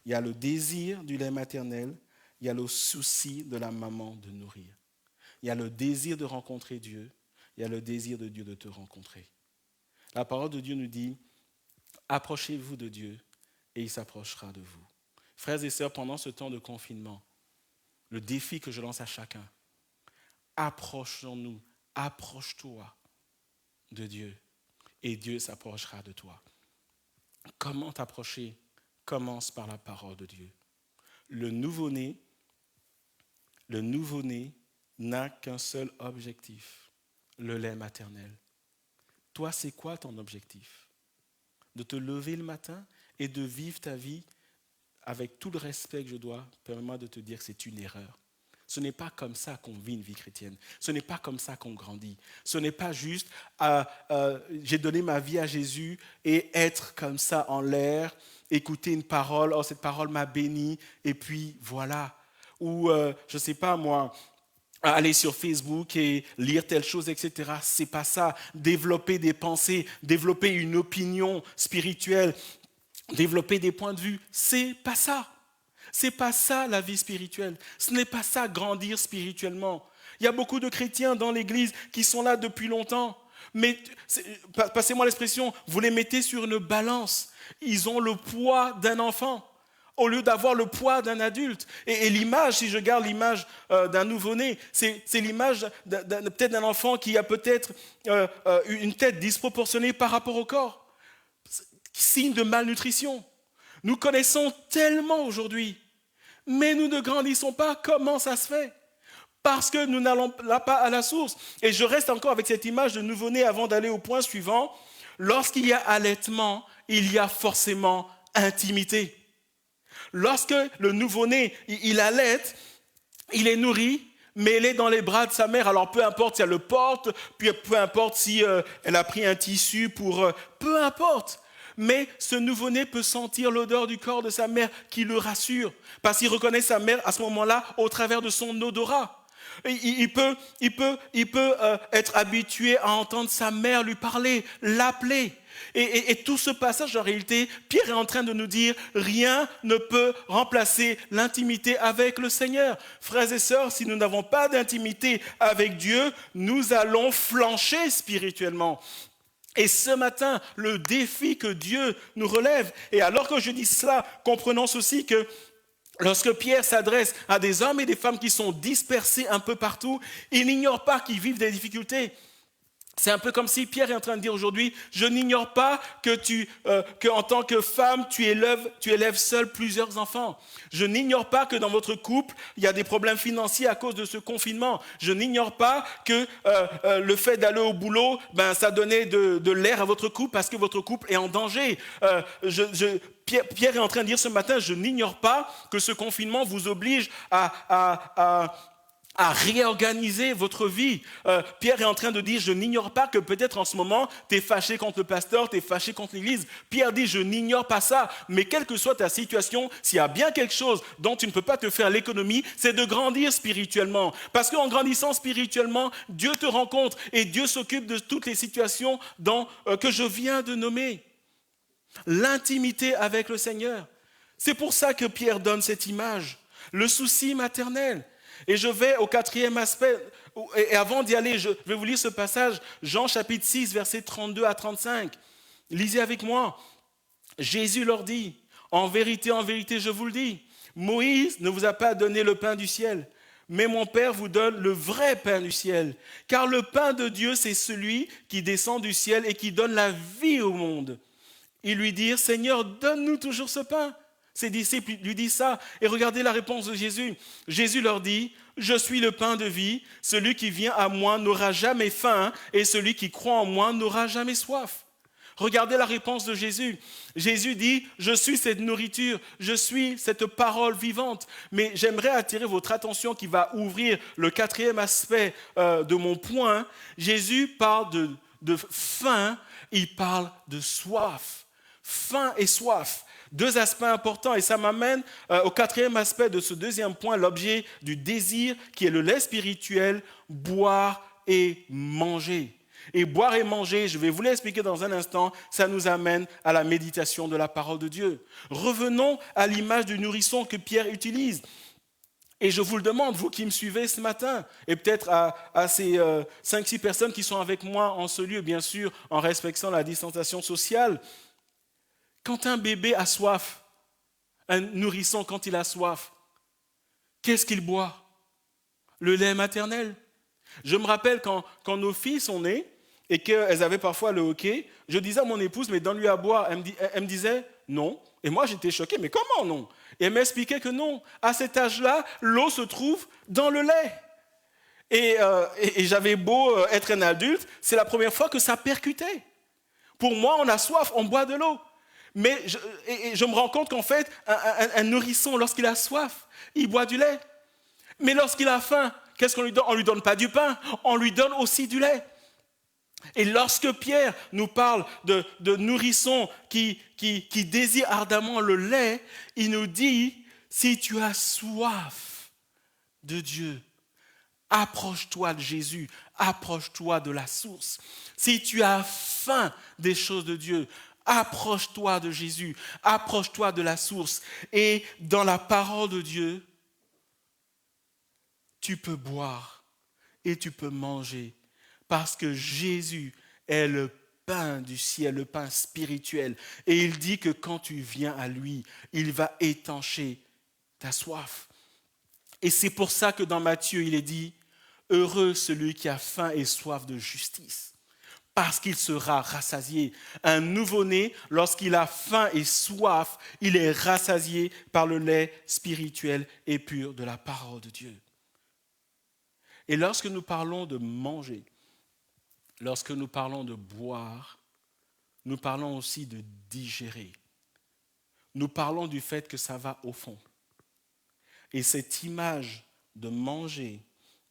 Il y a le désir du lait maternel, il y a le souci de la maman de nourrir. Il y a le désir de rencontrer Dieu, il y a le désir de Dieu de te rencontrer. La parole de Dieu nous dit, approchez-vous de Dieu et il s'approchera de vous. Frères et sœurs, pendant ce temps de confinement, le défi que je lance à chacun, approchons-nous, approche-toi de Dieu et Dieu s'approchera de toi. Comment t'approcher ? Commence par la parole de Dieu. Le nouveau-né n'a qu'un seul objectif, le lait maternel. Toi, c'est quoi ton objectif ? De te lever le matin et de vivre ta vie avec tout le respect que je dois, permets-moi de te dire que c'est une erreur. Ce n'est pas comme ça qu'on vit une vie chrétienne. Ce n'est pas comme ça qu'on grandit. Ce n'est pas juste j'ai donné ma vie à Jésus et être comme ça en l'air, écouter une parole, oh cette parole m'a béni et puis voilà. Ou je ne sais pas moi, aller sur Facebook et lire telle chose, etc. C'est pas ça. Développer des pensées, développer une opinion spirituelle, développer des points de vue, c'est pas ça. C'est pas ça la vie spirituelle. Ce n'est pas ça grandir spirituellement. Il y a beaucoup de chrétiens dans l'église qui sont là depuis longtemps. Mais, passez-moi l'expression, vous les mettez sur une balance. Ils ont le poids d'un enfant au lieu d'avoir le poids d'un adulte. Et l'image, si je garde l'image d'un nouveau-né, c'est l'image peut-être d'un enfant qui a peut-être une tête disproportionnée par rapport au corps. Signe de malnutrition. Nous connaissons tellement aujourd'hui, mais nous ne grandissons pas. Comment ça se fait ? Parce que nous n'allons là pas à la source. Et je reste encore avec cette image de nouveau-né avant d'aller au point suivant. Lorsqu'il y a allaitement, il y a forcément intimité. Lorsque le nouveau-né, il allaite, il est nourri, mais il est dans les bras de sa mère. Alors peu importe si elle le porte, puis peu importe si elle a pris un tissu pour... peu importe. Mais ce nouveau-né peut sentir l'odeur du corps de sa mère qui le rassure, parce qu'il reconnaît sa mère à ce moment-là au travers de son odorat. Il peut être habitué à entendre sa mère lui parler, l'appeler. Et tout ce passage, en réalité, Pierre est en train de nous dire, rien ne peut remplacer l'intimité avec le Seigneur. Frères et sœurs, si nous n'avons pas d'intimité avec Dieu, nous allons flancher spirituellement. Et ce matin, le défi que Dieu nous relève, et alors que je dis cela, comprenons ceci que lorsque Pierre s'adresse à des hommes et des femmes qui sont dispersés un peu partout, il n'ignore pas qu'ils vivent des difficultés. C'est un peu comme si Pierre est en train de dire aujourd'hui, je n'ignore pas que en tant que femme, tu élèves seule plusieurs enfants. Je n'ignore pas que dans votre couple, il y a des problèmes financiers à cause de ce confinement. Je n'ignore pas que le fait d'aller au boulot, ça donnait de l'air à votre couple parce que votre couple est en danger. Pierre est en train de dire ce matin, je n'ignore pas que ce confinement vous oblige à réorganiser votre vie. Pierre est en train de dire, je n'ignore pas que peut-être en ce moment, tu es fâché contre le pasteur, tu es fâché contre l'église. Pierre dit, je n'ignore pas ça, mais quelle que soit ta situation, s'il y a bien quelque chose dont tu ne peux pas te faire l'économie, c'est de grandir spirituellement. Parce qu'en grandissant spirituellement, Dieu te rencontre et Dieu s'occupe de toutes les situations que je viens de nommer. L'intimité avec le Seigneur. C'est pour ça que Pierre donne cette image. Le souci maternel. Et je vais au 4e aspect, et avant d'y aller, je vais vous lire ce passage, Jean chapitre 6, versets 32 à 35. Lisez avec moi. Jésus leur dit, en vérité, je vous le dis, Moïse ne vous a pas donné le pain du ciel, mais mon Père vous donne le vrai pain du ciel. Car le pain de Dieu, c'est celui qui descend du ciel et qui donne la vie au monde. Ils lui dirent, Seigneur, donne-nous toujours ce pain. Ses disciples lui disent ça. Et regardez la réponse de Jésus. Jésus leur dit, je suis le pain de vie. Celui qui vient à moi n'aura jamais faim et celui qui croit en moi n'aura jamais soif. Regardez la réponse de Jésus. Jésus dit, je suis cette nourriture, je suis cette parole vivante. Mais j'aimerais attirer votre attention qui va ouvrir le 4e aspect de mon point. Jésus parle de faim, il parle de soif. Faim et soif. 2 aspects importants et ça m'amène au 4e aspect de ce 2e point, l'objet du désir qui est le lait spirituel, boire et manger. Et boire et manger, je vais vous l'expliquer dans un instant, ça nous amène à la méditation de la parole de Dieu. Revenons à l'image du nourrisson que Pierre utilise. Et je vous le demande, vous qui me suivez ce matin, et peut-être à ces 5-6 personnes qui sont avec moi en ce lieu, bien sûr, en respectant la distanciation sociale. Quand un bébé a soif, un nourrisson quand il a soif, qu'est-ce qu'il boit? Le lait maternel. Je me rappelle quand nos filles sont nées et qu'elles avaient parfois le hoquet, je disais à mon épouse, mais donne-lui à boire. Elle me disait non. Et moi j'étais choqué, mais comment non? Et elle m'expliquait que non. À cet âge-là, l'eau se trouve dans le lait. Et j'avais beau être un adulte, c'est la première fois que ça percutait. Pour moi, on a soif, on boit de l'eau. Mais je me rends compte qu'en fait, un nourrisson, lorsqu'il a soif, il boit du lait. Mais lorsqu'il a faim, qu'est-ce qu'on lui donne? On ne lui donne pas du pain, on lui donne aussi du lait. Et lorsque Pierre nous parle de nourrissons qui désirent ardemment le lait, il nous dit, si tu as soif de Dieu, approche-toi de Jésus, approche-toi de la source. Si tu as faim des choses de Dieu, approche-toi de Jésus, approche-toi de la source. Et dans la parole de Dieu, tu peux boire et tu peux manger parce que Jésus est le pain du ciel, le pain spirituel. Et il dit que quand tu viens à lui, il va étancher ta soif. Et c'est pour ça que dans Matthieu, il est dit, heureux celui qui a faim et soif de justice, parce qu'il sera rassasié. Un nouveau-né, lorsqu'il a faim et soif, il est rassasié par le lait spirituel et pur de la parole de Dieu. Et lorsque nous parlons de manger, lorsque nous parlons de boire, nous parlons aussi de digérer. Nous parlons du fait que ça va au fond. Et cette image de manger,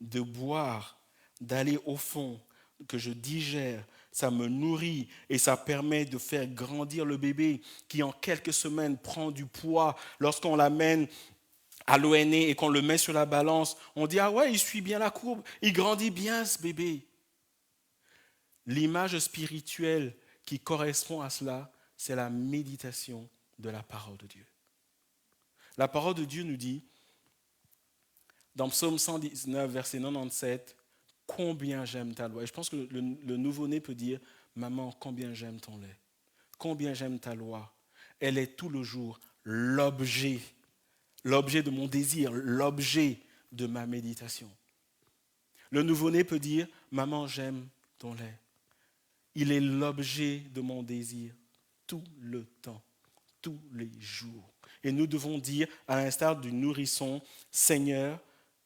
de boire, d'aller au fond, que je digère, ça me nourrit et ça permet de faire grandir le bébé qui en quelques semaines prend du poids. Lorsqu'on l'amène à l'ONE et qu'on le met sur la balance, on dit « Ah ouais, il suit bien la courbe, il grandit bien ce bébé ». L'image spirituelle qui correspond à cela, c'est la méditation de la parole de Dieu. La parole de Dieu nous dit, dans Psaume 119, verset 97, « Combien j'aime ta loi ». Et je pense que le nouveau-né peut dire, « Maman, combien j'aime ton lait, combien j'aime ta loi ». Elle est tout le jour l'objet de mon désir, l'objet de ma méditation. Le nouveau-né peut dire, « Maman, j'aime ton lait, Il est l'objet de mon désir tout le temps, tous les jours. Et nous devons dire, à l'instar du nourrisson, Seigneur,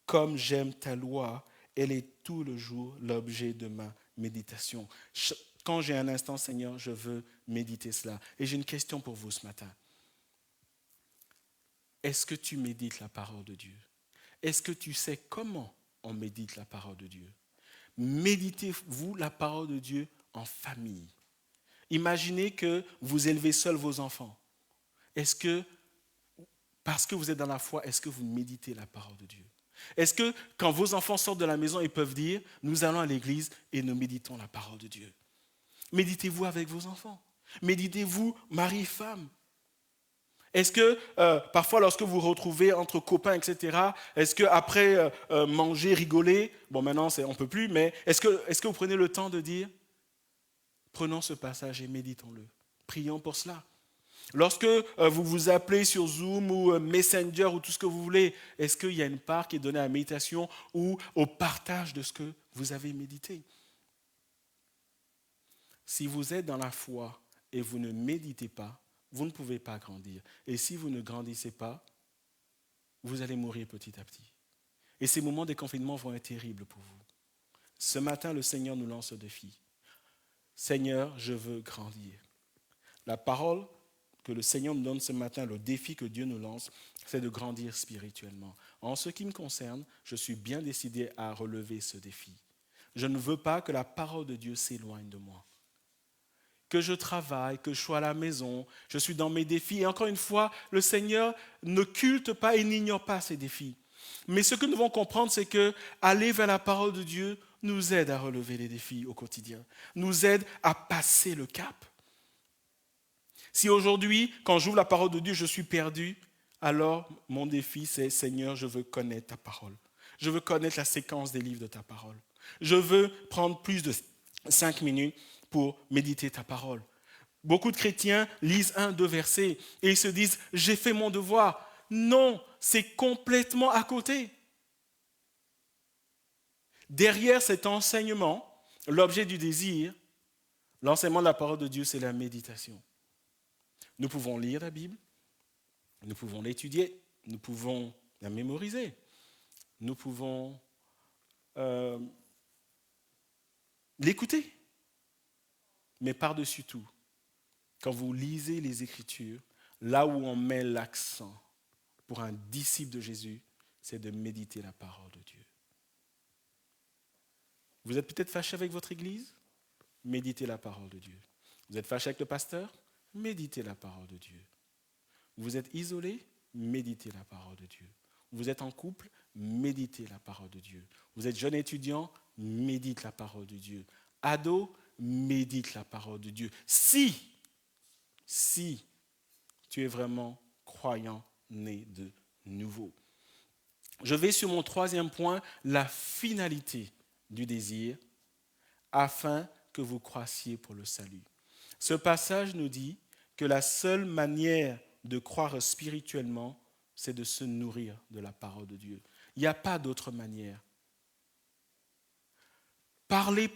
comme j'aime ta loi, elle est tout le jour l'objet de ma méditation. Quand j'ai un instant, Seigneur, je veux méditer cela. Et j'ai une question pour vous ce matin. Est-ce que tu médites la parole de Dieu? Est-ce que tu sais comment on médite la parole de Dieu? Méditez-vous la parole de Dieu en famille. Imaginez que vous élevez seul vos enfants. Est-ce que, parce que vous êtes dans la foi, est-ce que vous méditez la parole de Dieu? Est-ce que quand vos enfants sortent de la maison, ils peuvent dire, nous allons à l'église et nous méditons la parole de Dieu? Méditez-vous avec vos enfants. Méditez-vous mari et femme. Est-ce que parfois lorsque vous vous retrouvez entre copains, etc., est-ce qu'après manger, rigoler, bon maintenant on ne peut plus, mais est-ce que vous prenez le temps de dire, prenons ce passage et méditons-le, prions pour cela. Lorsque vous vous appelez sur Zoom ou Messenger ou tout ce que vous voulez, est-ce qu'il y a une part qui est donnée à la méditation ou au partage de ce que vous avez médité? Si vous êtes dans la foi et vous ne méditez pas, vous ne pouvez pas grandir. Et si vous ne grandissez pas, vous allez mourir petit à petit. Et ces moments de confinement vont être terribles pour vous. Ce matin, le Seigneur nous lance ce défi. Seigneur, je veux grandir. La parole que le Seigneur nous donne ce matin, le défi que Dieu nous lance, c'est de grandir spirituellement. En ce qui me concerne, je suis bien décidé à relever ce défi. Je ne veux pas que la parole de Dieu s'éloigne de moi. Que je travaille, que je sois à la maison, je suis dans mes défis. Et encore une fois, le Seigneur ne culte pas et n'ignore pas ces défis. Mais ce que nous devons comprendre, c'est que aller vers la parole de Dieu nous aide à relever les défis au quotidien, nous aide à passer le cap. Si aujourd'hui, quand j'ouvre la parole de Dieu, je suis perdu, alors mon défi, c'est Seigneur, je veux connaître ta parole. Je veux connaître la séquence des livres de ta parole. Je veux prendre plus de 5 minutes pour méditer ta parole. Beaucoup de chrétiens lisent 1, 2 versets et ils se disent « j'ai fait mon devoir ». Non, c'est complètement à côté. Derrière cet enseignement, l'objet du désir, l'enseignement de la parole de Dieu, c'est la méditation. Nous pouvons lire la Bible, nous pouvons l'étudier, nous pouvons la mémoriser, nous pouvons l'écouter. Mais par-dessus tout, quand vous lisez les Écritures, là où on met l'accent pour un disciple de Jésus, c'est de méditer la parole de Dieu. Vous êtes peut-être fâché avec votre Église? Méditez la parole de Dieu. Vous êtes fâché avec le pasteur? Méditez la parole de Dieu. Vous êtes isolé? Méditez la parole de Dieu. Vous êtes en couple? Méditez la parole de Dieu. Vous êtes jeune étudiant? Médite la parole de Dieu. Ado? Médite la parole de Dieu. Si tu es vraiment croyant, né de nouveau. Je vais sur mon 3e point, la finalité du désir, afin que vous croissiez pour le salut. Ce passage nous dit que la seule manière de croire spirituellement, c'est de se nourrir de la parole de Dieu. Il n'y a pas d'autre manière. Parler,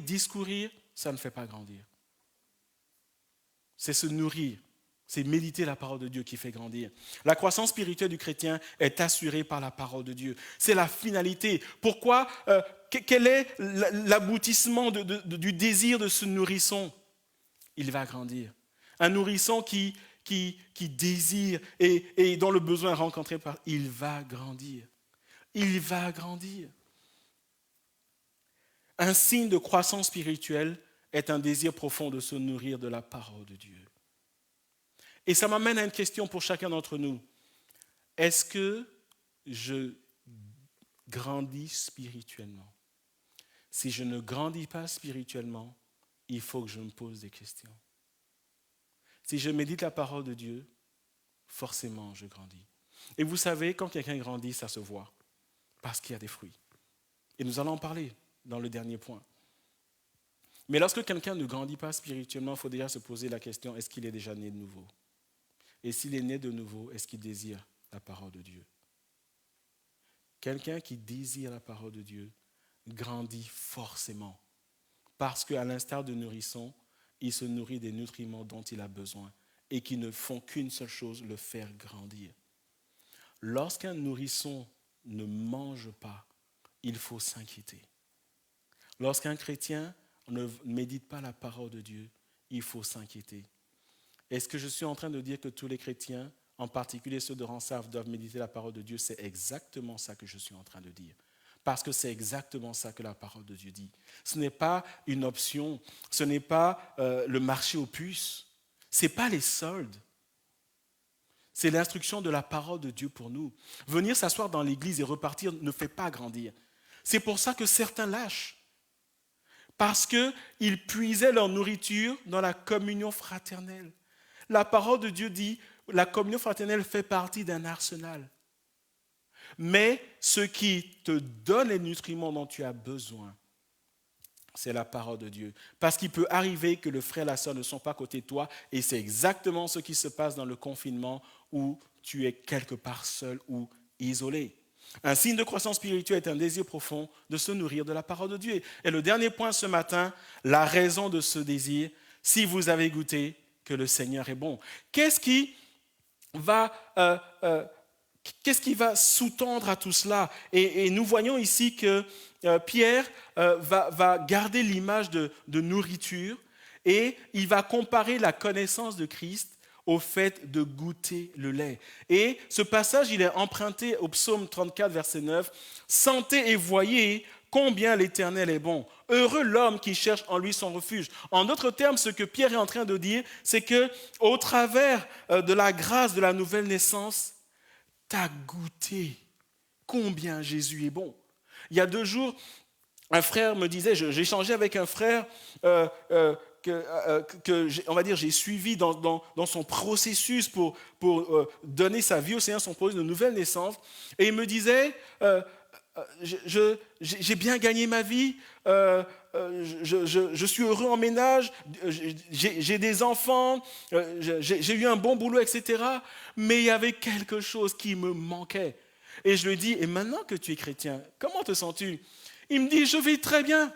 discourir, ça ne fait pas grandir. C'est se nourrir, c'est méditer la parole de Dieu qui fait grandir. La croissance spirituelle du chrétien est assurée par la parole de Dieu. C'est la finalité. Pourquoi? Quel est l'aboutissement du désir de ce nourrisson? Il va grandir. Un nourrisson qui désire et dont le besoin est rencontré par... Il va grandir. Il va grandir. Un signe de croissance spirituelle est un désir profond de se nourrir de la parole de Dieu. Et ça m'amène à une question pour chacun d'entre nous. Est-ce que je grandis spirituellement? Si je ne grandis pas spirituellement, il faut que je me pose des questions. Si je médite la parole de Dieu, forcément je grandis. Et vous savez, quand quelqu'un grandit, ça se voit, parce qu'il y a des fruits. Et nous allons en parler dans le dernier point. Mais lorsque quelqu'un ne grandit pas spirituellement, il faut déjà se poser la question, est-ce qu'il est déjà né de nouveau? Et s'il est né de nouveau, est-ce qu'il désire la parole de Dieu? Quelqu'un qui désire la parole de Dieu grandit forcément. parce qu'à l'instar de nourrisson, il se nourrit des nutriments dont il a besoin et qui ne font qu'une seule chose, le faire grandir. Lorsqu'un nourrisson ne mange pas, il faut s'inquiéter. Lorsqu'un chrétien ne médite pas la parole de Dieu, il faut s'inquiéter. Est-ce que je suis en train de dire que tous les chrétiens, en particulier ceux de Ransave, doivent méditer la parole de Dieu? C'est exactement ça que je suis en train de dire. Parce que c'est exactement ça que la parole de Dieu dit. Ce n'est pas une option, ce n'est pas le marché aux puces, ce n'est pas les soldes. C'est l'instruction de la parole de Dieu pour nous. Venir s'asseoir dans l'église et repartir ne fait pas grandir. C'est pour ça que certains lâchent. Parce qu'ils puisaient leur nourriture dans la communion fraternelle. La parole de Dieu dit, la communion fraternelle fait partie d'un arsenal. Mais ce qui te donne les nutriments dont tu as besoin, c'est la parole de Dieu. Parce qu'il peut arriver que le frère et la sœur ne sont pas à côté de toi, et c'est exactement ce qui se passe dans le confinement où tu es quelque part seul ou isolé. Un signe de croissance spirituelle est un désir profond de se nourrir de la parole de Dieu. Et le dernier point ce matin, la raison de ce désir, si vous avez goûté que le Seigneur est bon. Qu'est-ce qui va sous-tendre à tout cela? Et nous voyons ici que Pierre va garder l'image de nourriture et il va comparer la connaissance de Christ au fait de goûter le lait. Et ce passage, il est emprunté au psaume 34, verset 9. « Sentez et voyez combien l'Éternel est bon. Heureux l'homme qui cherche en lui son refuge. » En d'autres termes, ce que Pierre est en train de dire, c'est qu'au travers de la grâce de la nouvelle naissance, tu as goûté combien Jésus est bon. Il y a 2 jours, un frère me disait, j'échangeais avec un frère on va dire, j'ai suivi dans son processus pour donner sa vie au Seigneur, son processus de nouvelle naissance. Et il me disait, j'ai bien gagné ma vie, je suis heureux en ménage, j'ai des enfants, j'ai eu un bon boulot, etc. Mais il y avait quelque chose qui me manquait. Et je lui dis, et maintenant que tu es chrétien, comment te sens-tu? Il me dit, je vais très bien.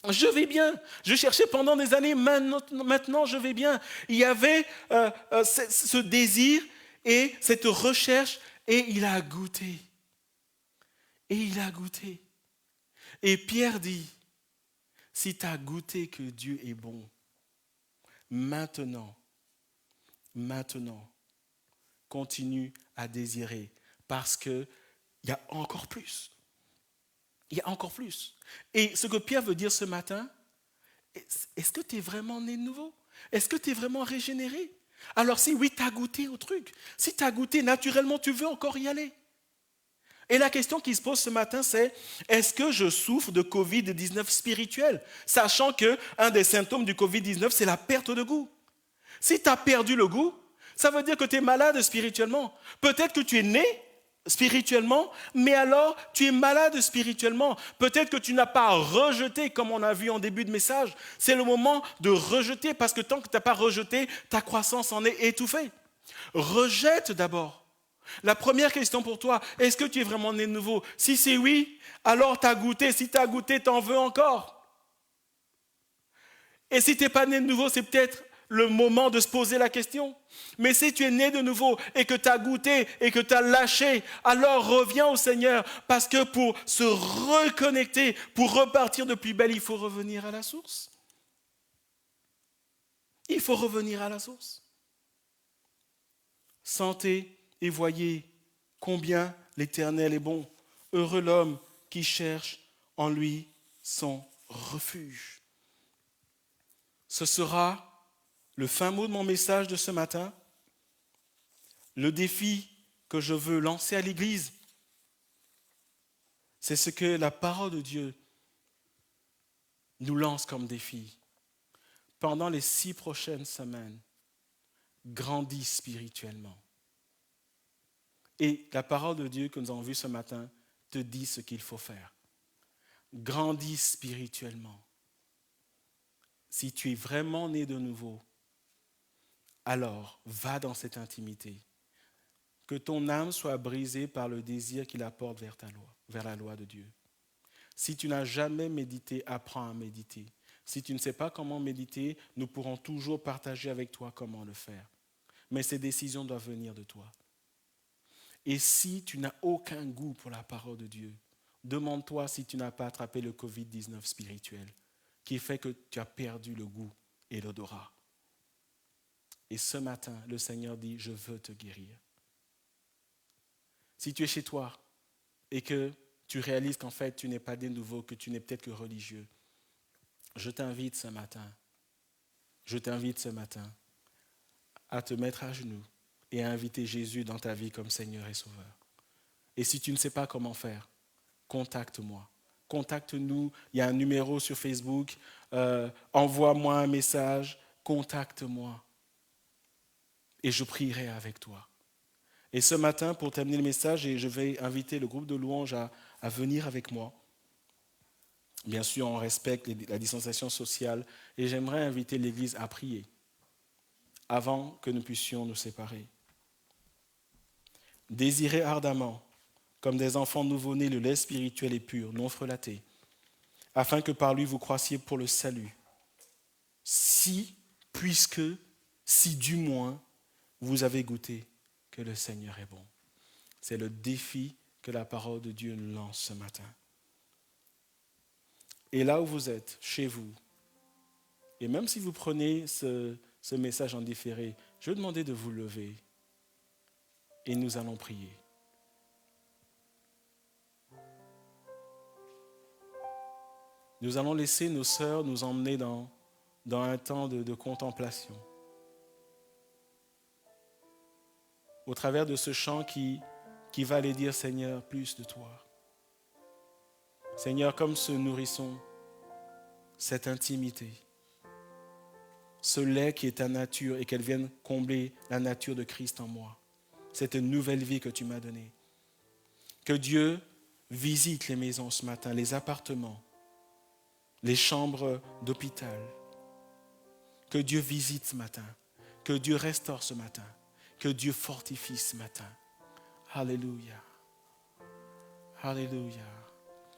Je vais bien. Je cherchais pendant des années, maintenant je vais bien. Il y avait ce désir et cette recherche et il a goûté. Et il a goûté. Et Pierre dit, si tu as goûté que Dieu est bon, maintenant, continue à désirer parce qu'il y a encore plus. Il y a encore plus. Et ce que Pierre veut dire ce matin, est-ce que tu es vraiment né de nouveau? Est-ce que tu es vraiment régénéré? Alors si oui, tu as goûté au truc. Si tu as goûté, naturellement, tu veux encore y aller. Et la question qui se pose ce matin, c'est est-ce que je souffre de Covid-19 spirituel? Sachant qu'un des symptômes du Covid-19, c'est la perte de goût. Si tu as perdu le goût, ça veut dire que tu es malade spirituellement. Peut-être que tu es né spirituellement, mais alors tu es malade spirituellement. Peut-être que tu n'as pas rejeté, comme on a vu en début de message. C'est le moment de rejeter, parce que tant que tu n'as pas rejeté, ta croissance en est étouffée. Rejette d'abord. La première question pour toi, est-ce que tu es vraiment né de nouveau? Si c'est oui, alors tu as goûté. Si tu as goûté, tu en veux encore. Et si tu n'es pas né de nouveau, c'est peut-être le moment de se poser la question. Mais si tu es né de nouveau et que tu as goûté et que tu as lâché, alors reviens au Seigneur, parce que pour se reconnecter, pour repartir de plus belle, il faut revenir à la source. Il faut revenir à la source. Sentez et voyez combien l'Éternel est bon. Heureux l'homme qui cherche en lui son refuge. Ce sera le fin mot de mon message de ce matin. Le défi que je veux lancer à l'Église, c'est ce que la parole de Dieu nous lance comme défi. Pendant les 6 prochaines semaines, grandis spirituellement. Et la parole de Dieu que nous avons vue ce matin te dit ce qu'il faut faire. Grandis spirituellement. Si tu es vraiment né de nouveau, alors va dans cette intimité. Que ton âme soit brisée par le désir qui la porte vers ta loi, vers la loi de Dieu. Si tu n'as jamais médité, apprends à méditer. Si tu ne sais pas comment méditer, nous pourrons toujours partager avec toi comment le faire. Mais ces décisions doivent venir de toi. Et si tu n'as aucun goût pour la parole de Dieu, demande-toi si tu n'as pas attrapé le Covid-19 spirituel, qui fait que tu as perdu le goût et l'odorat. Et ce matin, le Seigneur dit, je veux te guérir. Si tu es chez toi et que tu réalises qu'en fait, tu n'es pas des nouveaux, que tu n'es peut-être que religieux, je t'invite ce matin à te mettre à genoux et à inviter Jésus dans ta vie comme Seigneur et Sauveur. Et si tu ne sais pas comment faire, contacte-moi. Contacte-nous, il y a un numéro sur Facebook, envoie-moi un message, contacte-moi. Et je prierai avec toi. Et ce matin, pour terminer le message, je vais inviter le groupe de louanges à venir avec moi. Bien sûr, on respecte la distanciation sociale et j'aimerais inviter l'Église à prier avant que nous puissions nous séparer. Désirez ardemment, comme des enfants nouveau-nés, le lait spirituel et pur, non frelaté, afin que par lui vous croissiez pour le salut. Si du moins, vous avez goûté que le Seigneur est bon. C'est le défi que la parole de Dieu nous lance ce matin. Et là où vous êtes, chez vous, et même si vous prenez ce message en différé, je vais demander de vous lever et nous allons prier. Nous allons laisser nos sœurs nous emmener dans un temps de contemplation. Au travers de ce chant qui va aller dire, Seigneur, plus de toi. Seigneur, comme ce nourrisson, cette intimité, ce lait qui est ta nature et qu'elle vienne combler la nature de Christ en moi, cette nouvelle vie que tu m'as donnée. Que Dieu visite les maisons ce matin, les appartements, les chambres d'hôpital. Que Dieu visite ce matin, que Dieu restaure ce matin, que Dieu fortifie ce matin. Alléluia. Alléluia.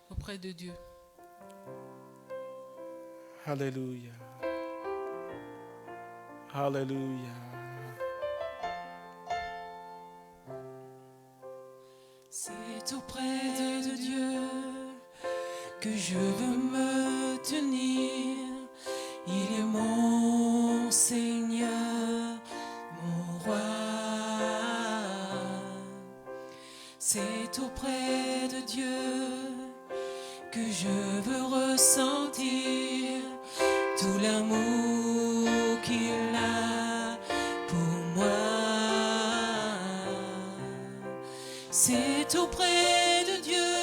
Auprès de Dieu. Alléluia. Alléluia. C'est auprès de Dieu que je veux me tenir. Il est mon Seigneur, mon roi. C'est auprès de Dieu que je veux ressentir tout l'amour qu'il a pour moi. C'est auprès de Dieu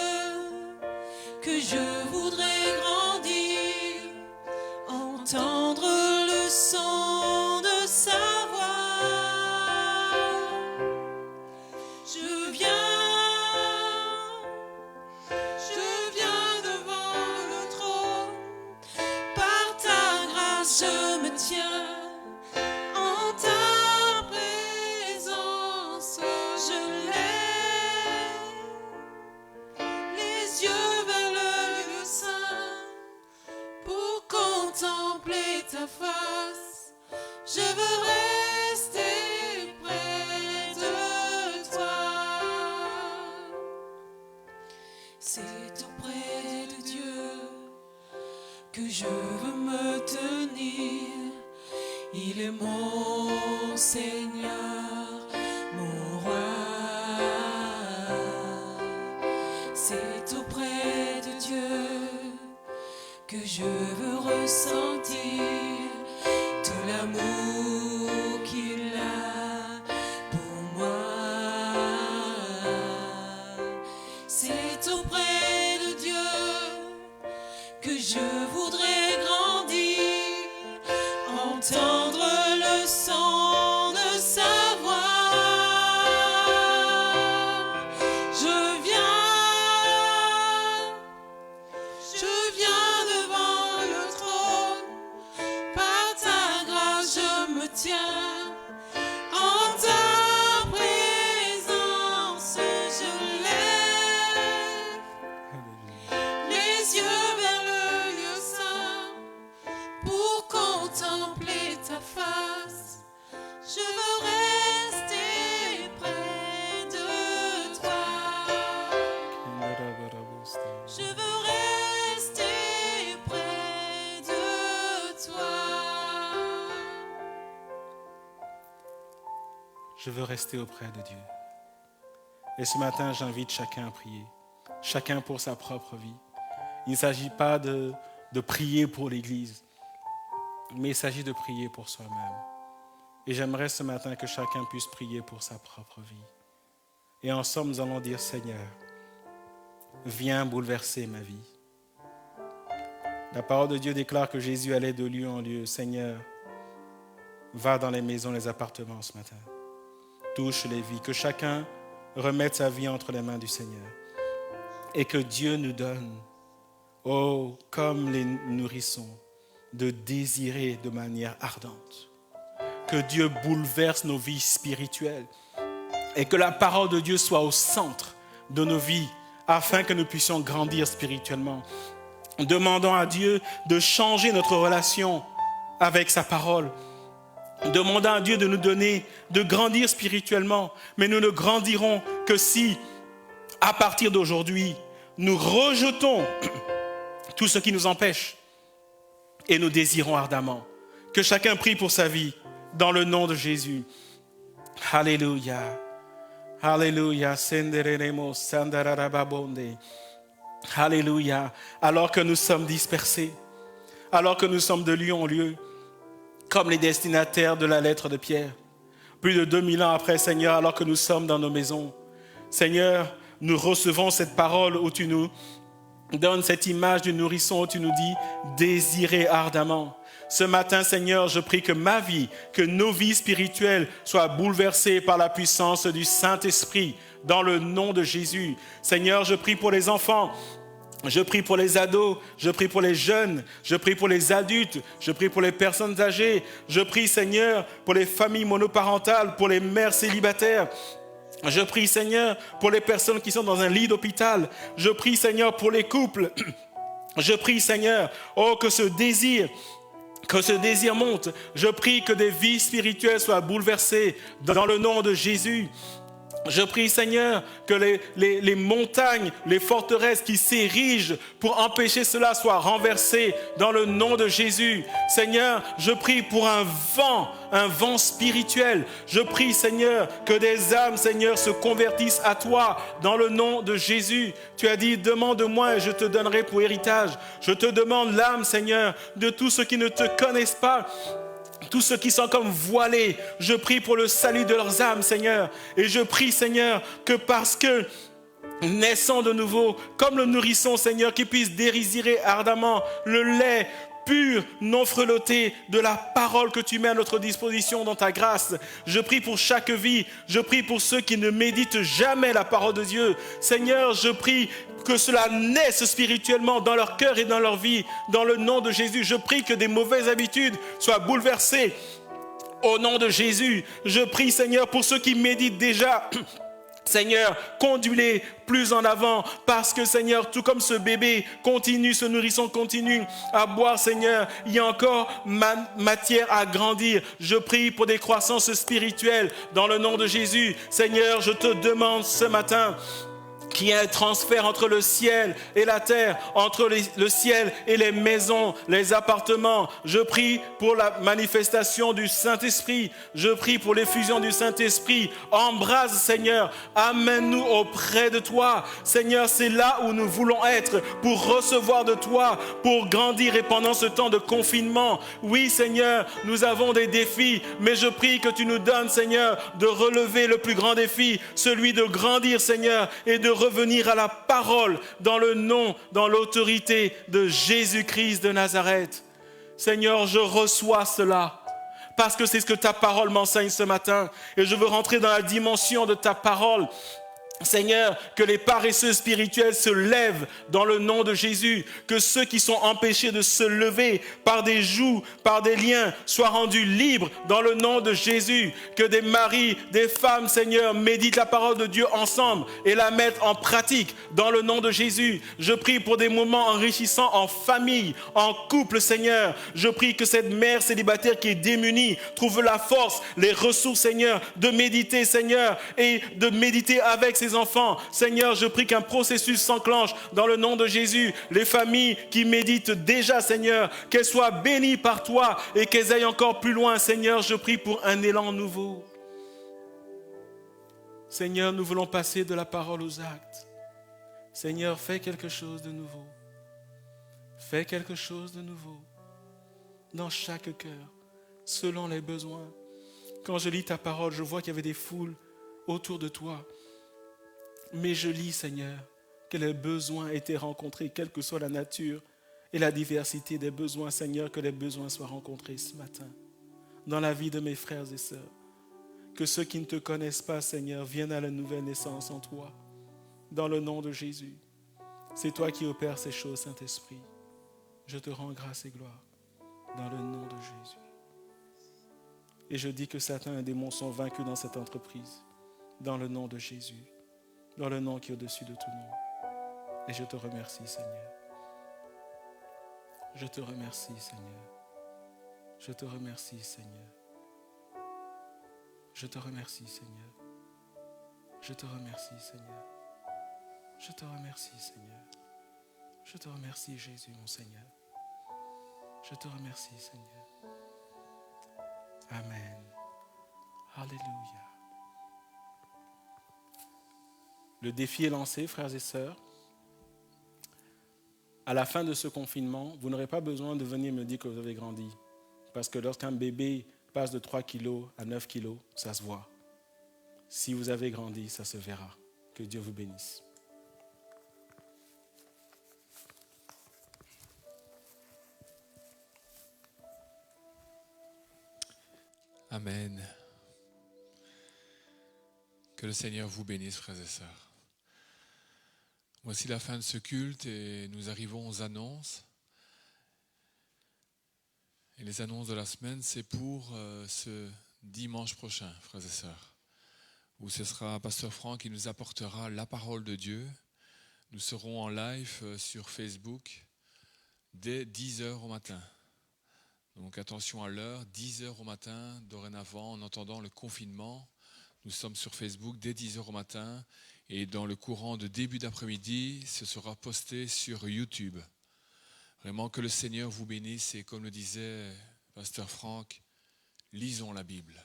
que je voudrais grandir, entendre le son de sa voix. Je viens devant le trône, par ta grâce je me tiens. En ta présence, je lève les yeux vers le lieu saint pour contempler ta face. Je veux rester près de toi. C'est auprès de Dieu que je veux me tenir. Il est mon Seigneur, mon roi. C'est auprès de Dieu que je veux ressentir tout l'amour qu'il a pour moi. C'est auprès de Dieu que je voudrais grandir, entendre le son de sa voix. Je viens devant le trône, par ta grâce je me tiens. En ta présence je lève les yeux vers le lieu saint contempler ta face. Je veux rester près de toi. Je veux rester près de toi. Je veux rester auprès de Dieu. Et ce matin, j'invite chacun à prier. Chacun pour sa propre vie. Il ne s'agit pas de prier pour l'Église, mais il s'agit de prier pour soi-même. Et j'aimerais ce matin que chacun puisse prier pour sa propre vie. Et ensemble, nous allons dire, Seigneur, viens bouleverser ma vie. La parole de Dieu déclare que Jésus allait de lieu en lieu. Seigneur, va dans les maisons, les appartements ce matin. Touche les vies, que chacun remette sa vie entre les mains du Seigneur. Et que Dieu nous donne, comme les nourrissons, de désirer de manière ardente. Que Dieu bouleverse nos vies spirituelles. Et que la parole de Dieu soit au centre de nos vies, afin que nous puissions grandir spirituellement. Demandons à Dieu de changer notre relation avec sa parole. Demandons à Dieu de nous donner, de grandir spirituellement. Mais nous ne grandirons que si, à partir d'aujourd'hui, nous rejetons tout ce qui nous empêche et nous désirons ardemment. Que chacun prie pour sa vie dans le nom de Jésus. Alléluia. Alléluia. Alléluia. Alors que nous sommes dispersés, alors que nous sommes de lieu en lieu, comme les destinataires de la lettre de Pierre. Plus de 2000 ans après, Seigneur, alors que nous sommes dans nos maisons, Seigneur, nous recevons cette parole où tu nous donnes cette image du nourrisson, où tu nous dis « désirez ardemment ». Ce matin, Seigneur, je prie que ma vie, que nos vies spirituelles soient bouleversées par la puissance du Saint-Esprit, dans le nom de Jésus. Seigneur, je prie pour les enfants. Je prie pour les ados, je prie pour les jeunes, je prie pour les adultes, je prie pour les personnes âgées. Je prie, Seigneur, pour les familles monoparentales, pour les mères célibataires. Je prie, Seigneur, pour les personnes qui sont dans un lit d'hôpital. Je prie, Seigneur, pour les couples. Je prie, Seigneur, que ce désir monte. Je prie que des vies spirituelles soient bouleversées dans le nom de Jésus. Je prie, Seigneur, que les montagnes, les forteresses qui s'érigent pour empêcher cela soient renversées dans le nom de Jésus. Seigneur, je prie pour un vent spirituel. Je prie, Seigneur, que des âmes, Seigneur, se convertissent à toi dans le nom de Jésus. Tu as dit, demande-moi et je te donnerai pour héritage. Je te demande l'âme, Seigneur, de tous ceux qui ne te connaissent pas. Tous ceux qui sont comme voilés, je prie pour le salut de leurs âmes, Seigneur. Et je prie, Seigneur, que parce que naissant de nouveau, comme le nourrisson, Seigneur, qu'ils puissent désirer ardemment le lait pur, non frelotté de la parole que tu mets à notre disposition dans ta grâce. Je prie pour chaque vie. Je prie pour ceux qui ne méditent jamais la parole de Dieu. Seigneur, je prie que cela naisse spirituellement dans leur cœur et dans leur vie. Dans le nom de Jésus, je prie que des mauvaises habitudes soient bouleversées. Au nom de Jésus, je prie, Seigneur, pour ceux qui méditent déjà. Seigneur, conduis-les plus en avant parce que, Seigneur, tout comme ce bébé continue, ce nourrisson continue à boire, Seigneur, il y a encore matière à grandir. Je prie pour des croissances spirituelles dans le nom de Jésus. Seigneur, je te demande ce matin qu'il y ait un transfert entre le ciel et la terre, entre le ciel et les maisons, les appartements. Je prie pour la manifestation du Saint-Esprit. Je prie pour l'effusion du Saint-Esprit. Embrase, Seigneur. Amène-nous auprès de toi. Seigneur, c'est là où nous voulons être pour recevoir de toi, pour grandir. Et pendant ce temps de confinement, oui, Seigneur, nous avons des défis, mais je prie que tu nous donnes, Seigneur, de relever le plus grand défi, celui de grandir, Seigneur, et de revenir à la parole dans le nom, dans l'autorité de Jésus-Christ de Nazareth. Seigneur, je reçois cela parce que c'est ce que ta parole m'enseigne ce matin et je veux rentrer dans la dimension de ta parole. Seigneur, que les paresseux spirituels se lèvent dans le nom de Jésus, que ceux qui sont empêchés de se lever par des jougs, par des liens, soient rendus libres dans le nom de Jésus, que des maris, des femmes, Seigneur, méditent la parole de Dieu ensemble et la mettent en pratique dans le nom de Jésus. Je prie pour des moments enrichissants en famille, en couple, Seigneur. Je prie que cette mère célibataire qui est démunie trouve la force, les ressources, Seigneur, de méditer, Seigneur, et de méditer avec ses enfants. Seigneur, je prie qu'un processus s'enclenche dans le nom de Jésus. Les familles qui méditent déjà, Seigneur, qu'elles soient bénies par toi et qu'elles aillent encore plus loin. Seigneur, je prie pour un élan nouveau. Seigneur, nous voulons passer de la parole aux actes. Seigneur, fais quelque chose de nouveau. Fais quelque chose de nouveau dans chaque cœur, selon les besoins. Quand je lis ta parole, je vois qu'il y avait des foules autour de toi. Mais je lis, Seigneur, que les besoins étaient rencontrés, quelle que soit la nature et la diversité des besoins, Seigneur, que les besoins soient rencontrés ce matin dans la vie de mes frères et sœurs. Que ceux qui ne te connaissent pas, Seigneur, viennent à la nouvelle naissance en toi, dans le nom de Jésus. C'est toi qui opères ces choses, Saint-Esprit. Je te rends grâce et gloire dans le nom de Jésus. Et je dis que Satan et démons sont vaincus dans cette entreprise, dans le nom de Jésus. Dans le nom qui est au-dessus de tout nom. Et je te remercie, Seigneur. Je te remercie, Seigneur. Je te remercie, Seigneur. Je te remercie, Seigneur. Je te remercie, Seigneur. Je te remercie, Seigneur. Je te remercie, Jésus, mon Seigneur. Je te remercie, Seigneur. Amen. Alléluia. Le défi est lancé, frères et sœurs. À la fin de ce confinement, vous n'aurez pas besoin de venir me dire que vous avez grandi. Parce que lorsqu'un bébé passe de 3 kilos à 9 kilos, ça se voit. Si vous avez grandi, ça se verra. Que Dieu vous bénisse. Amen. Que le Seigneur vous bénisse, frères et sœurs. Voici la fin de ce culte et nous arrivons aux annonces. Et les annonces de la semaine, c'est pour ce dimanche prochain, frères et sœurs, où ce sera Pasteur Franck qui nous apportera la parole de Dieu. Nous serons en live sur Facebook dès 10h au matin. Donc attention à l'heure, 10h au matin, dorénavant, en entendant le confinement. Nous sommes sur Facebook dès 10h au matin et dans le courant de début d'après-midi, ce sera posté sur YouTube. Vraiment que le Seigneur vous bénisse et comme le disait Pasteur Franck, lisons la Bible,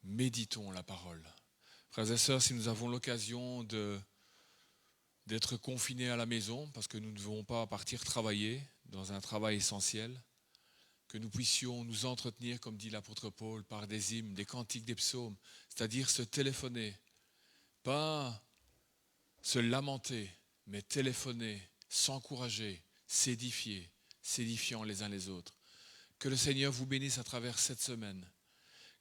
méditons la parole. Frères et sœurs, si nous avons l'occasion d'être confinés à la maison, parce que nous ne devons pas partir travailler dans un travail essentiel, que nous puissions nous entretenir, comme dit l'apôtre Paul, par des hymnes, des cantiques, des psaumes, c'est-à-dire se téléphoner, pas se lamenter, mais téléphoner, s'encourager, s'édifiant les uns les autres. Que le Seigneur vous bénisse à travers cette semaine,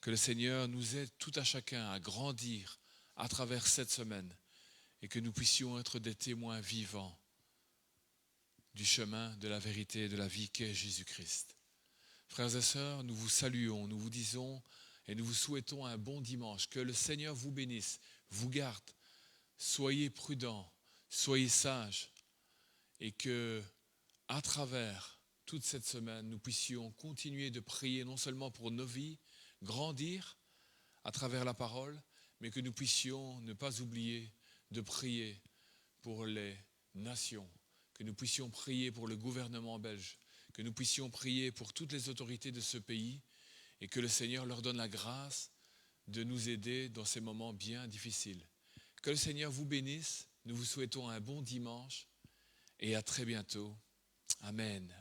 que le Seigneur nous aide tout à chacun à grandir à travers cette semaine et que nous puissions être des témoins vivants du chemin, de la vérité et de la vie qu'est Jésus-Christ. Frères et sœurs, nous vous saluons, nous vous disons et nous vous souhaitons un bon dimanche. Que le Seigneur vous bénisse, vous garde. Soyez prudents, soyez sages et que, à travers toute cette semaine, nous puissions continuer de prier non seulement pour nos vies, grandir à travers la parole, mais que nous puissions ne pas oublier de prier pour les nations, que nous puissions prier pour le gouvernement belge, que nous puissions prier pour toutes les autorités de ce pays et que le Seigneur leur donne la grâce de nous aider dans ces moments bien difficiles. Que le Seigneur vous bénisse. Nous vous souhaitons un bon dimanche et à très bientôt. Amen.